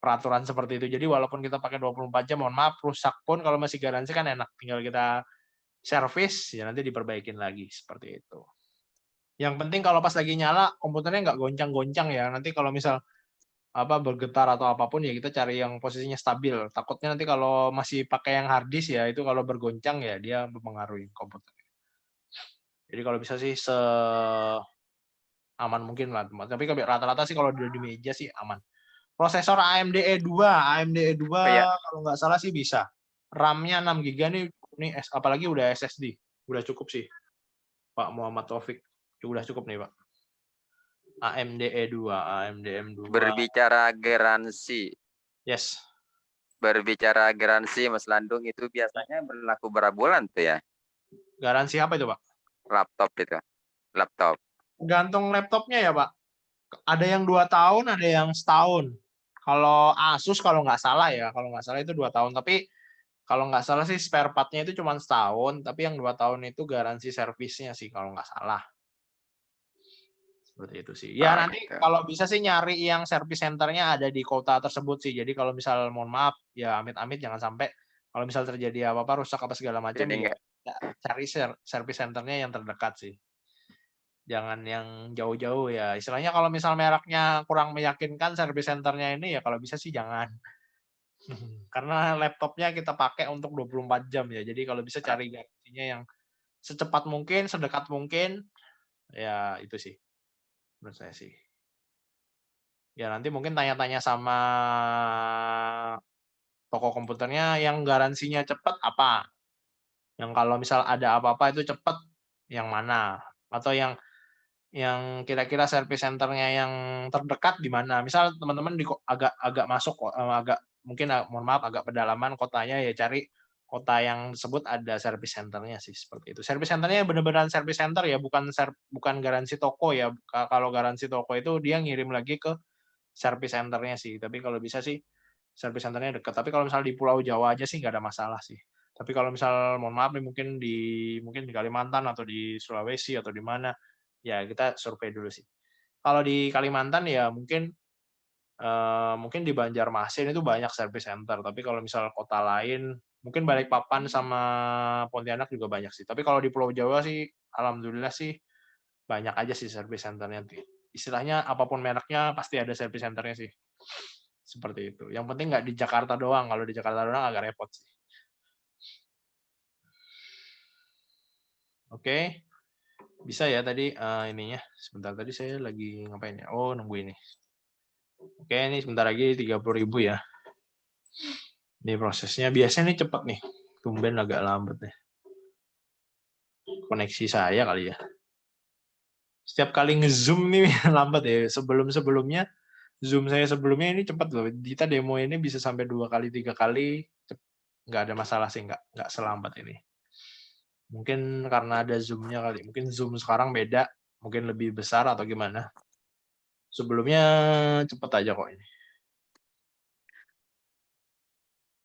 peraturan seperti itu. Jadi walaupun kita pakai 24 jam, mohon maaf rusak pun kalau masih garansi kan enak, tinggal kita servis, ya nanti diperbaikin lagi, seperti itu. Yang penting kalau pas lagi nyala, komputernya nggak goncang-goncang ya, nanti kalau misal bergetar atau apapun ya kita cari yang posisinya stabil. Takutnya nanti kalau masih pakai yang hard disk ya itu kalau bergoncang ya dia mempengaruhi komputer. Jadi kalau bisa sih aman mungkin lah. Tapi rata-rata sih kalau di meja sih aman. Prosesor AMD E2, AMD E2 Oh ya, kalau nggak salah sih bisa. RAM-nya 6 GB nih apalagi udah SSD. Udah cukup sih. Pak Muhammad Taufik. Udah cukup nih, Pak. AMD E2, AMD M2. berbicara garansi. Yes. Berbicara garansi Mas Landung itu biasanya berlaku berapa bulan tuh ya? Garansi apa itu, Pak? Laptop itu. Laptop. Tergantung laptopnya ya, Pak. Ada yang 2 tahun, ada yang setahun. Kalau Asus kalau nggak salah ya, kalau nggak salah itu 2 tahun. Tapi kalau nggak salah sih spare part-nya itu cuma setahun, tapi yang 2 tahun itu garansi servisnya sih kalau nggak salah. Seperti itu sih. Ya Oh, nanti gitu. kalau bisa sih nyari yang service center-nya ada di kota tersebut sih. Jadi kalau misal mohon maaf ya amit-amit jangan sampai kalau misal terjadi apa-apa rusak apa segala macam Jadi ya enggak cari service center-nya yang terdekat sih. Jangan yang jauh-jauh ya. Istilahnya kalau misal mereknya kurang meyakinkan service center-nya ini ya kalau bisa sih jangan. Karena laptopnya kita pakai untuk 24 jam ya. Jadi kalau bisa cari garansinya yang secepat mungkin, sedekat mungkin. Ya itu sih. Menurut saya sih. Ya nanti mungkin tanya-tanya sama toko komputernya yang garansinya cepat apa. Yang kalau misal ada apa-apa itu cepat yang mana. Atau yang kira-kira service center-nya yang terdekat di mana. Misal teman-teman agak masuk agak mungkin mohon maaf agak pedalaman kotanya ya cari kota yang tersebut ada service center-nya sih seperti itu. Service center-nya benar-benar service center ya, bukan garansi toko ya. Kalau garansi toko itu dia ngirim lagi ke service center-nya sih. Tapi kalau bisa sih service center-nya dekat. Tapi kalau misal di Pulau Jawa aja sih nggak ada masalah sih. Tapi kalau misal mohon maaf nih mungkin di Kalimantan atau di Sulawesi atau di mana ya kita survei dulu sih. Kalau di Kalimantan ya mungkin di Banjarmasin itu banyak service center, tapi kalau misal kota lain mungkin Balikpapan sama Pontianak juga banyak sih. Tapi kalau di Pulau Jawa sih alhamdulillah sih banyak aja sih service center-nya. Istilahnya apapun mereknya pasti ada service center-nya sih. Seperti itu. Yang penting nggak di Jakarta doang. Kalau di Jakarta doang agak repot sih. Oke. Bisa ya tadi ininya. Sebentar tadi saya lagi ngapain ya? Oh, nunggu ini. Oke, ini sebentar lagi 30.000 ya. Ini prosesnya biasanya ini cepat nih. Tumben agak lambat nih. Koneksi saya kali ya. Setiap kali nge-zoom nih lambat ya. Sebelum-sebelumnya Zoom saya sebelumnya ini cepat loh. Kita demo ini bisa sampai 2 kali 3 kali nggak ada masalah sih, nggak selambat ini. Mungkin karena ada Zoom-nya kali. Mungkin Zoom sekarang beda, mungkin lebih besar atau gimana. Sebelumnya cepet aja kok ini.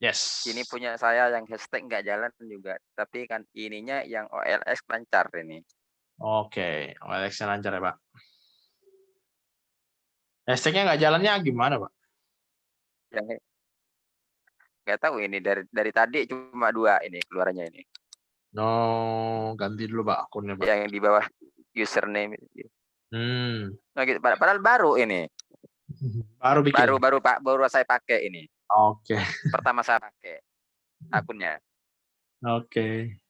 Yes. ini punya saya yang hashtag nggak jalan juga, tapi kan ininya yang OLX lancar ini. Oke, OLX-nya lancar ya, Pak. Hashtag-nya nggak jalannya gimana, Pak? Yang nggak tahu ini dari tadi cuma 2 ini keluarannya ini. No, ganti dulu Pak akunnya Pak. Yang di bawah username itu. Nah, gitu. Padahal baru ini. Baru bikin. Baru saya pakai ini. Oke. Pertama saya pakai akunnya. Oke.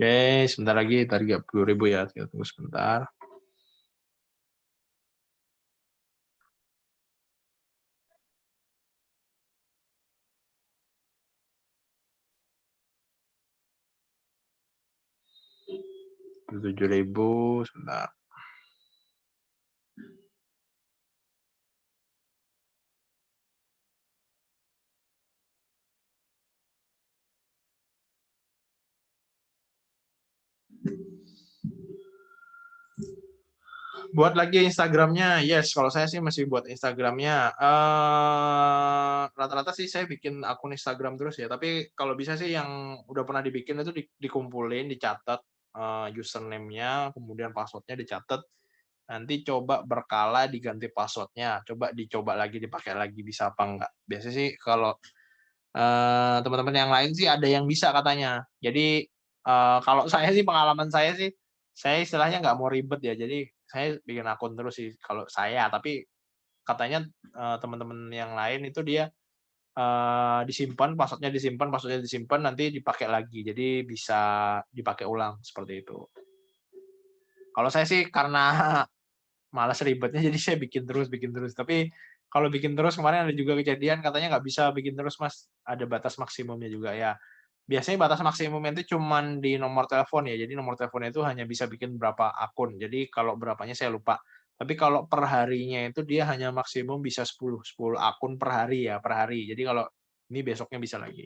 Oke, sebentar lagi 30.000 ya. Kita tunggu sebentar. Tujuh ribu, sebentar. Buat lagi Instagramnya, yes. Kalau saya sih masih buat Instagramnya. Rata-rata sih saya bikin akun Instagram terus ya. Tapi kalau bisa sih yang udah pernah dibikin itu dikumpulin, dicatat username-nya, kemudian password-nya dicatat. Nanti coba berkala diganti password-nya. Coba dicoba lagi, dipakai lagi, bisa apa enggak. Biasanya sih kalau teman-teman yang lain sih ada yang bisa katanya. Jadi kalau saya sih pengalaman saya sih, saya istilahnya nggak mau ribet ya. Jadi saya bikin akun terus sih kalau saya. Tapi katanya teman-teman yang lain itu dia passwordnya disimpan, nanti dipakai lagi. Jadi bisa dipakai ulang seperti itu. Kalau saya sih karena malas ribetnya, jadi saya bikin terus. Tapi kalau bikin terus kemarin ada juga kejadian katanya nggak bisa bikin terus Mas, ada batas maksimumnya juga ya. Biasanya batas maksimumnya itu cuman di nomor telepon ya, jadi nomor teleponnya itu hanya bisa bikin berapa akun. Jadi kalau berapanya saya lupa. Tapi kalau per harinya itu dia hanya maksimum bisa 10 akun per hari ya, per hari. Jadi kalau ini besoknya bisa lagi.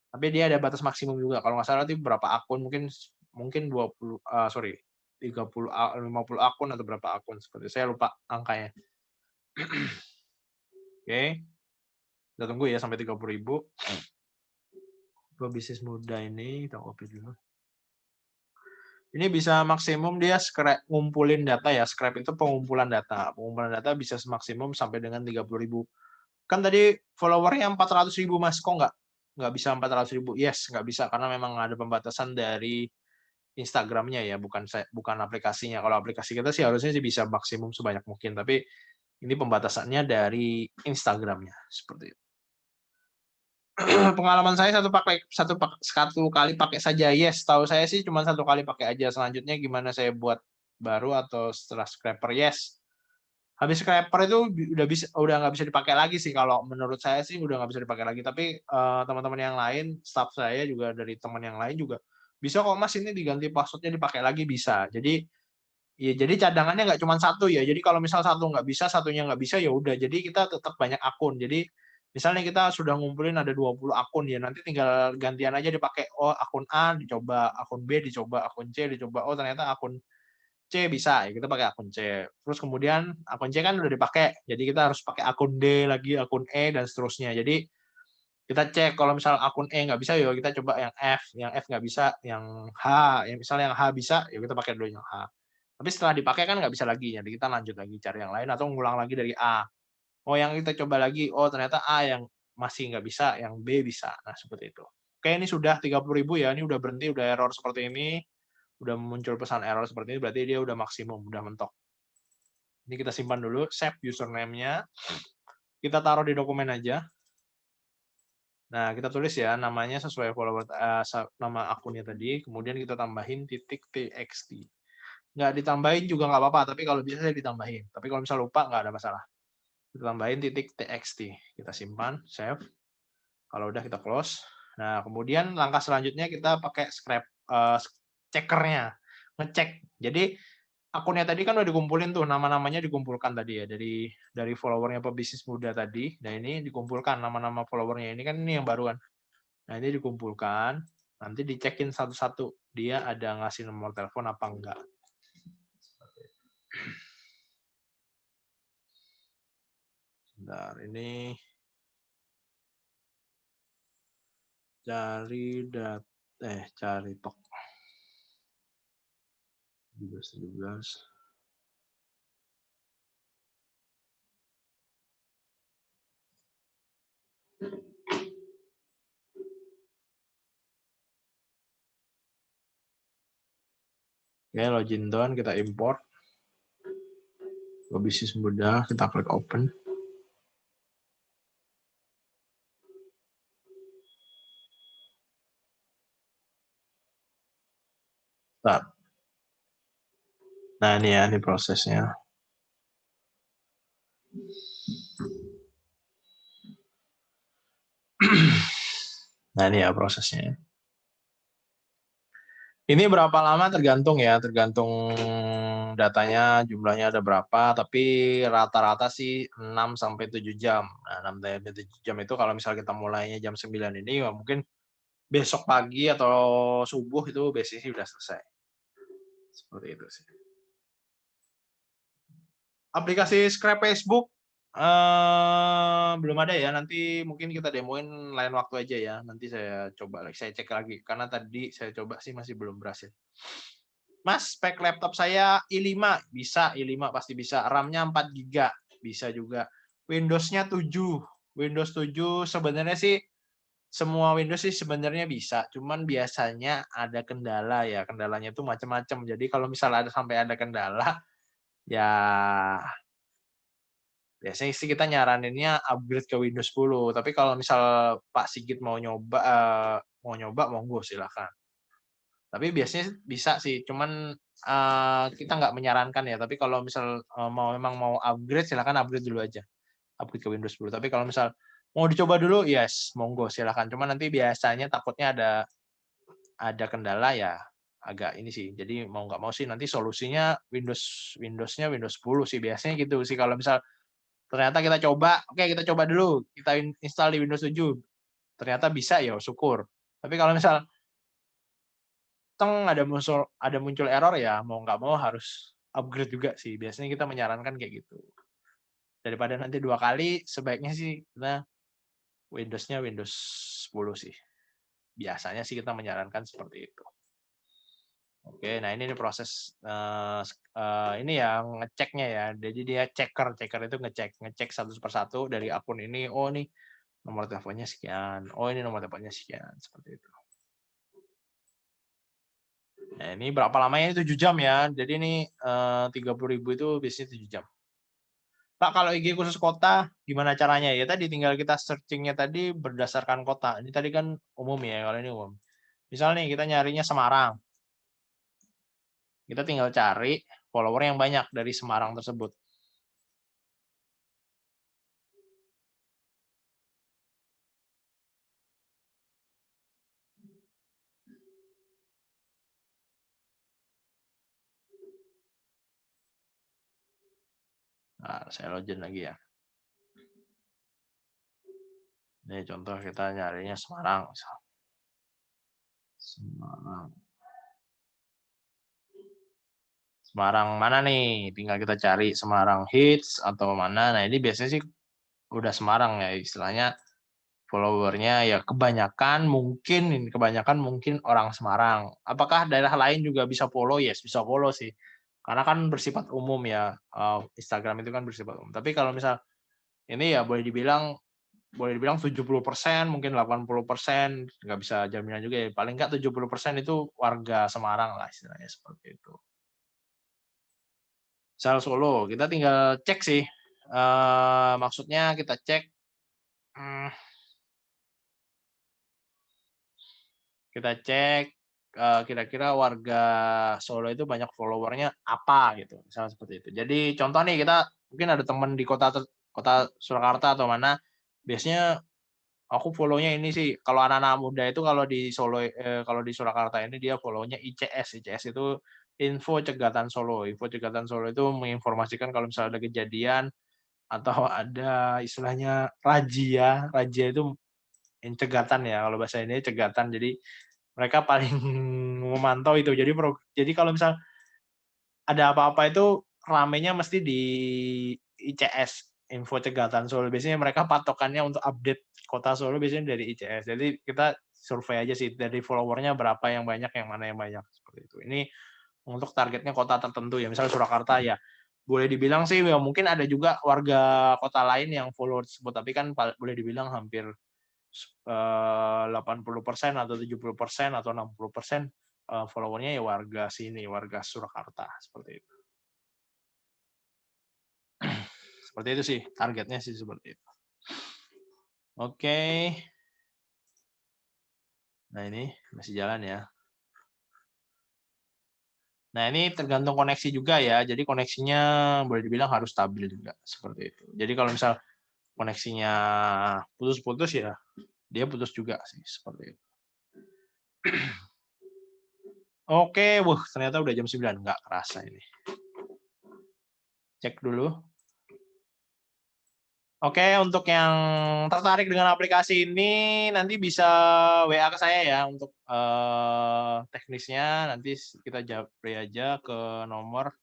Tapi dia ada batas maksimum juga. Kalau nggak salah itu berapa akun, mungkin 20, sorry, 30, 50 akun atau berapa akun seperti saya lupa angkanya. Oke, kita tunggu ya sampai 30.000. Bisnis muda ini kita copy dulu. Ini bisa maksimum dia ngumpulin data ya. Scrap itu pengumpulan data. Pengumpulan data bisa maksimum sampai dengan 30.000. Kan tadi followernya 400.000 Mas, kok nggak bisa 400.000? Yes, nggak bisa karena memang ada pembatasan dari Instagramnya ya, bukan aplikasinya. Kalau aplikasi kita sih harusnya sih bisa maksimum sebanyak mungkin, tapi ini pembatasannya dari Instagramnya seperti itu. Pengalaman saya satu kali pakai saja, yes. Tahu saya sih cuma satu kali pakai aja. Selanjutnya gimana saya buat baru atau setelah scraper, yes. Habis scraper itu udah nggak bisa dipakai lagi sih, kalau menurut saya sih udah nggak bisa dipakai lagi. Tapi teman-teman yang lain, staff saya juga dari teman yang lain juga bisa kok Mas, ini diganti passwordnya dipakai lagi bisa. Jadi ya, jadi cadangannya nggak cuma satu ya. Jadi kalau misal satu nggak bisa, satunya nggak bisa, ya udah. Jadi kita tetap banyak akun. Jadi misalnya kita sudah ngumpulin ada 20 akun ya, nanti tinggal gantian aja dipakai. Oh, akun A dicoba, akun B dicoba, akun C dicoba. Oh, ternyata akun C bisa, ya kita pakai akun C. Terus kemudian akun C kan udah dipakai, jadi kita harus pakai akun D lagi, akun E, dan seterusnya. Jadi kita cek kalau misal akun E nggak bisa, ya kita coba yang F nggak bisa, yang H, yang misalnya yang H bisa, ya kita pakai dulu yang H. Tapi setelah dipakai kan nggak bisa lagi, jadi kita lanjut lagi cari yang lain atau ngulang lagi dari A. Oh, yang kita coba lagi, oh ternyata A yang masih nggak bisa, yang B bisa. Nah, seperti itu. Oke, ini sudah 30.000 ya, ini udah berhenti, udah error seperti ini, udah muncul pesan error seperti ini, berarti dia udah maksimum, udah mentok. Ini kita simpan dulu, save username-nya, kita taruh di dokumen aja. Nah, kita tulis ya namanya sesuai follower nama akunnya tadi, kemudian kita tambahin .txt. Nggak ditambahin juga nggak apa-apa, tapi kalau bisa saya ditambahin. Tapi kalau misal lupa nggak ada masalah. Kita tambahin .txt, kita simpan, save. Kalau udah kita close. Nah, kemudian langkah selanjutnya kita pakai checkernya, ngecek. Jadi akunnya tadi kan udah dikumpulin tuh, nama-namanya dikumpulkan tadi ya, dari followernya pebisnis muda tadi. Nah, ini dikumpulkan nama-nama followernya, ini kan ini yang baru kan. Nah, ini dikumpulkan, nanti dicekin satu-satu, dia ada ngasih nomor telepon apa enggak. Bentar, ini cari cari tok 17. Oke, login down, kita import. Bisnis mudah, kita klik open. Start. Nah, ini ya, ini prosesnya. Nah, ini ya prosesnya. Ini berapa lama tergantung ya, tergantung datanya jumlahnya ada berapa, tapi rata-rata sih 6 sampai 7 jam. Nah, 6 sampai 7 jam itu kalau misal kita mulainya jam 9 ini ya mungkin besok pagi atau subuh itu biasanya sih udah selesai. Seperti itu sih. Aplikasi Scrap Facebook belum ada ya, nanti mungkin kita demoin lain waktu aja ya. Nanti saya coba, saya cek lagi karena tadi saya coba sih masih belum berhasil. Mas, spek laptop saya i5, bisa i5 pasti bisa. RAM-nya 4 GB, bisa juga. Windows-nya 7. Windows 7 sebenarnya sih semua Windows sih sebenarnya bisa, cuman biasanya ada kendala ya. Kendalanya itu macam-macam. Jadi kalau misalnya sampai ada kendala, ya biasanya sih kita nyaraninnya upgrade ke Windows 10. Tapi kalau misal Pak Sigit mau nyoba monggo silakan. Tapi biasanya bisa sih, cuman kita nggak menyarankan ya. Tapi kalau misal memang mau upgrade, silakan upgrade dulu aja, upgrade ke Windows 10. Tapi kalau misal mau dicoba dulu, yes, monggo silakan. Cuman nanti biasanya takutnya ada kendala ya, agak ini sih. Jadi mau nggak mau sih nanti solusinya Windowsnya Windows 10 sih biasanya gitu sih. Kalau misal ternyata kita coba, oke kita coba dulu, kita install di Windows 7, ternyata bisa ya syukur. Tapi kalau misal ada muncul error ya mau nggak mau harus upgrade juga sih. Biasanya kita menyarankan kayak gitu. Daripada nanti 2 kali, sebaiknya sih kita Windows-nya Windows 10 sih. Biasanya sih kita menyarankan seperti itu. Oke, nah ini proses ini ya ngeceknya ya. Jadi dia checker itu ngecek satu persatu dari akun ini. Oh nih nomor teleponnya sekian. Oh ini nomor teleponnya sekian, seperti itu. Nah, ini berapa lamanya? 7 jam ya. Jadi ini 30.000 itu biasanya 7 jam. Pak, kalau IG khusus kota gimana caranya? Ya tadi tinggal kita searching-nya tadi berdasarkan kota. Ini tadi kan umum ya, kalau ini umum. Misal nih kita nyarinya Semarang. Kita tinggal cari follower yang banyak dari Semarang tersebut. Nah, saya login lagi ya. Ini contoh kita nyarinya Semarang. Misal. Semarang mana nih? Tinggal kita cari Semarang Hits atau mana. Nah ini biasanya sih udah Semarang ya istilahnya. Followernya ya kebanyakan mungkin orang Semarang. Apakah daerah lain juga bisa follow? Yes, bisa follow sih. Karena kan bersifat umum ya. Instagram itu kan bersifat umum. Tapi kalau misal ini ya boleh dibilang 70%, mungkin 80%, nggak bisa jaminan juga ya. Paling nggak 70% itu warga Semarang lah istilahnya seperti itu. Misal Solo, kita tinggal cek sih. Maksudnya kita cek kira-kira warga Solo itu banyak followernya apa gitu, misalnya seperti itu. Jadi contoh nih kita mungkin ada teman di kota Surakarta atau mana, biasanya aku follow-nya ini sih. Kalau anak-anak muda itu kalau di Surakarta ini dia follow-nya ICS. ICS itu Info Cegatan Solo. Info Cegatan Solo itu menginformasikan kalau misalnya ada kejadian atau ada istilahnya razia. Razia itu cegatan ya, kalau bahasa ini cegatan. Jadi mereka paling memantau itu. Jadi kalau misal ada apa-apa itu ramenya mesti di ICS. info Cegatan Solo. Biasanya mereka patokannya untuk update kota Solo biasanya dari ICS. Jadi kita survei aja sih dari followernya berapa yang banyak, yang mana yang banyak seperti itu. Ini untuk targetnya kota tertentu ya, misalnya Surakarta ya. Boleh dibilang sih ya mungkin ada juga warga kota lain yang follow tersebut, tapi kan boleh dibilang hampir 80% atau 70% atau 60% followernya ya warga sini, warga Surakarta seperti itu. Seperti itu sih, targetnya sih seperti itu. Oke. Nah ini masih jalan ya. Nah ini tergantung koneksi juga ya, jadi koneksinya boleh dibilang harus stabil juga, seperti itu. Jadi kalau misal koneksinya putus-putus ya, dia putus juga sih, seperti itu. Oke, wah ternyata udah jam 9, nggak kerasa ini. Cek dulu. Oke, untuk yang tertarik dengan aplikasi ini nanti bisa WA ke saya ya untuk teknisnya. Nanti kita japri aja ke nomor.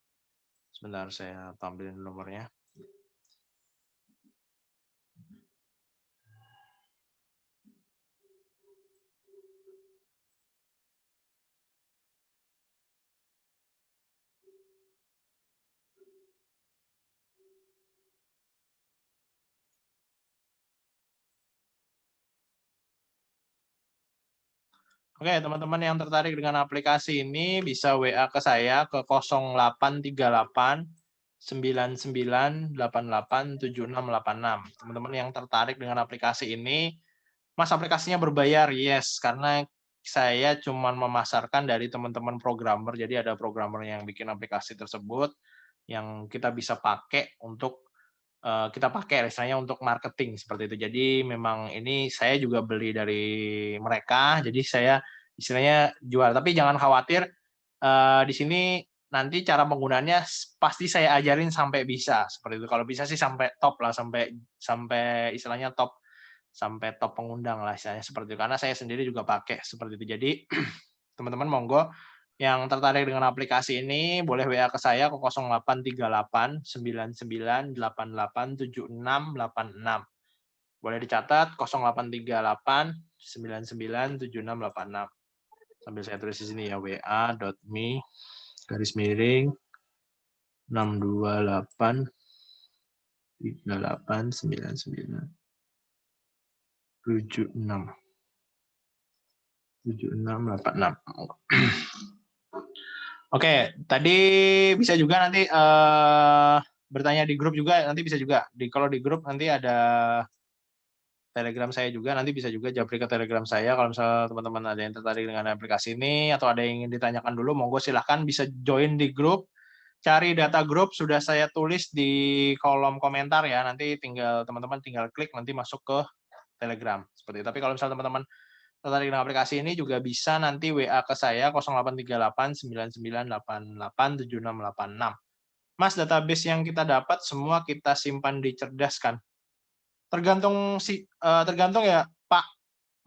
Sebentar saya tampilin nomornya. Oke, teman-teman yang tertarik dengan aplikasi ini bisa WA ke saya ke 0838 9988 7686. Teman-teman yang tertarik dengan aplikasi ini, Mas aplikasinya berbayar? Yes, karena saya cuma memasarkan dari teman-teman programmer. Jadi ada programmer yang bikin aplikasi tersebut yang kita bisa pakai untuk kita pakai istilahnya untuk marketing seperti itu. Jadi memang ini saya juga beli dari mereka, jadi saya istilahnya jual. Tapi jangan khawatir, di sini nanti cara penggunaannya pasti saya ajarin sampai bisa seperti itu. Kalau bisa sih sampai top lah, sampai istilahnya top, sampai top pengundang lah istilahnya seperti itu. Karena saya sendiri juga pakai seperti itu. Jadi teman-teman monggo yang tertarik dengan aplikasi ini boleh WA ke saya ke 0838 9988 7686. Boleh dicatat 0838 99 7686. Sambil saya tulis di sini ya, wa.me _ 628 3899 76 7686. Oke, tadi bisa juga nanti bertanya di grup juga, nanti bisa juga. Kalau di grup nanti ada Telegram saya juga, nanti bisa juga japri ke Telegram saya. Kalau misalnya teman-teman ada yang tertarik dengan aplikasi ini, atau ada yang ingin ditanyakan dulu, monggo silahkan bisa join di grup. Cari data grup, sudah saya tulis di kolom komentar ya, nanti teman-teman tinggal klik, nanti masuk ke Telegram. Seperti itu. Tapi kalau misalnya teman-teman tertarik dengan aplikasi ini juga bisa nanti WA ke saya 0838 9988 7686. Mas, database yang kita dapat semua kita simpan di Cerdaskan. Tergantung ya, Pak,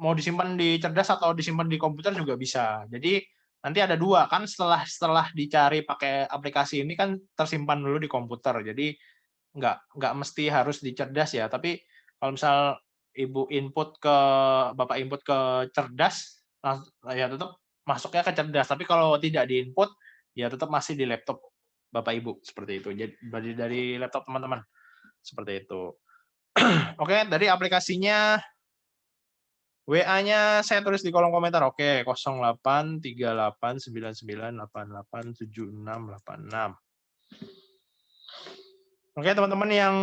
mau disimpan di Cerdas atau disimpan di komputer juga bisa. Jadi nanti ada dua kan, setelah dicari pakai aplikasi ini kan tersimpan dulu di komputer. Jadi nggak mesti harus di Cerdas ya. Tapi kalau misal Bapak input ke Cerdas, ya tetap masuknya ke Cerdas. Tapi kalau tidak di input, ya tetap masih di laptop Bapak Ibu seperti itu. Jadi dari laptop teman-teman seperti itu. Oke, dari aplikasinya WA-nya saya tulis di kolom komentar. Oke, 083899887686. Oke, teman-teman yang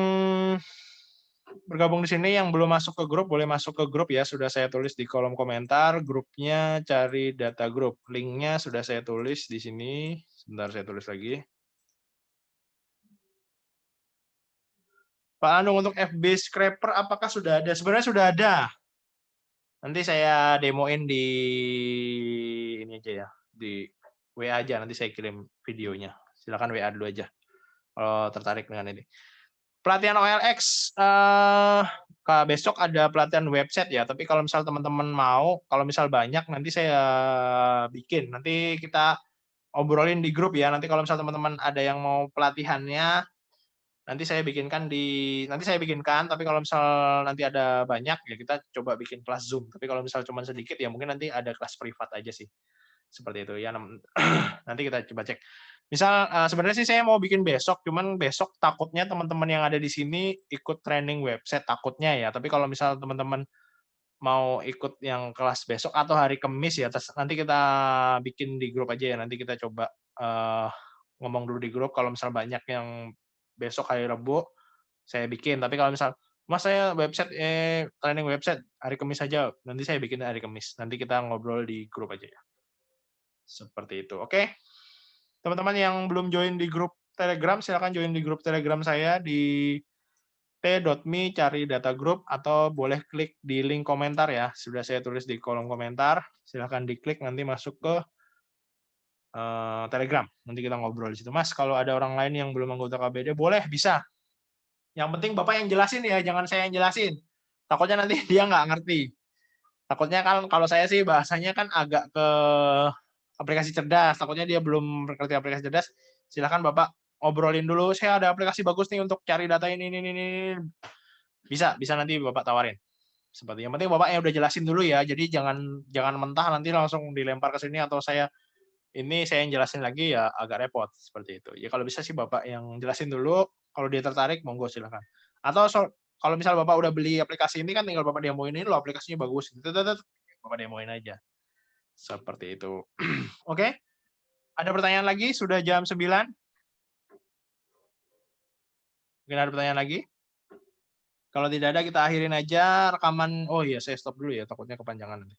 bergabung di sini yang belum masuk ke grup, boleh masuk ke grup ya. Sudah saya tulis di kolom komentar. Grupnya cari data grup. Linknya sudah saya tulis di sini. Sebentar saya tulis lagi. Pak Anung, untuk FB Scraper apakah sudah ada? Sebenarnya sudah ada. Nanti saya demoin di ini aja ya, di WA aja, nanti saya kirim videonya. Silakan WA dulu aja kalau tertarik dengan ini. Pelatihan OLX, besok ada pelatihan website ya, tapi kalau misal teman-teman mau, kalau misal banyak nanti saya bikin. Nanti kita obrolin di grup ya, nanti kalau misal teman-teman ada yang mau pelatihannya, nanti saya bikinkan tapi kalau misal nanti ada banyak ya kita coba bikin kelas Zoom. Tapi kalau misal cuma sedikit ya mungkin nanti ada kelas privat aja sih. Seperti itu ya. Nanti kita coba cek. Misal sebenarnya sih saya mau bikin besok, cuman besok takutnya teman-teman yang ada di sini ikut training website takutnya ya. Tapi kalau misal teman-teman mau ikut yang kelas besok atau hari Kamis ya, nanti kita bikin di grup aja ya. Nanti kita coba ngomong dulu di grup kalau misal banyak yang besok hari Rabu saya bikin. Tapi kalau misal Mas saya training website hari Kamis aja, nanti saya bikin hari Kamis. Nanti kita ngobrol di grup aja ya. Seperti itu. Oke. Teman-teman yang belum join di grup Telegram, silakan join di grup Telegram saya di t.me cari data group atau boleh klik di link komentar ya. Sudah saya tulis di kolom komentar. Silakan diklik nanti masuk ke Telegram. Nanti kita ngobrol di situ. Mas, kalau ada orang lain yang belum anggota KBD, boleh, bisa. Yang penting Bapak yang jelasin ya, jangan saya yang jelasin. Takutnya nanti dia nggak ngerti. Takutnya kan kalau saya sih bahasanya kan agak ke aplikasi cerdas. Takutnya dia belum ngerti aplikasi cerdas. Silakan Bapak ngobrolin dulu. Saya ada aplikasi bagus nih untuk cari data ini. Bisa nanti Bapak tawarin. Seperti yang penting Bapak yang udah jelasin dulu ya. Jadi jangan mentah nanti langsung dilempar ke sini atau saya yang jelasin lagi ya agak repot seperti itu. Ya kalau bisa sih Bapak yang jelasin dulu. Kalau dia tertarik monggo silakan. Atau kalau misal Bapak udah beli aplikasi ini kan tinggal Bapak demoin ini loh aplikasinya bagus. Bapak demoin aja. Seperti itu. Oke. Ada pertanyaan lagi? Sudah jam 9. Mungkin ada pertanyaan lagi? Kalau tidak ada kita akhirin aja rekaman. Oh iya, saya stop dulu ya, takutnya kepanjangan nanti.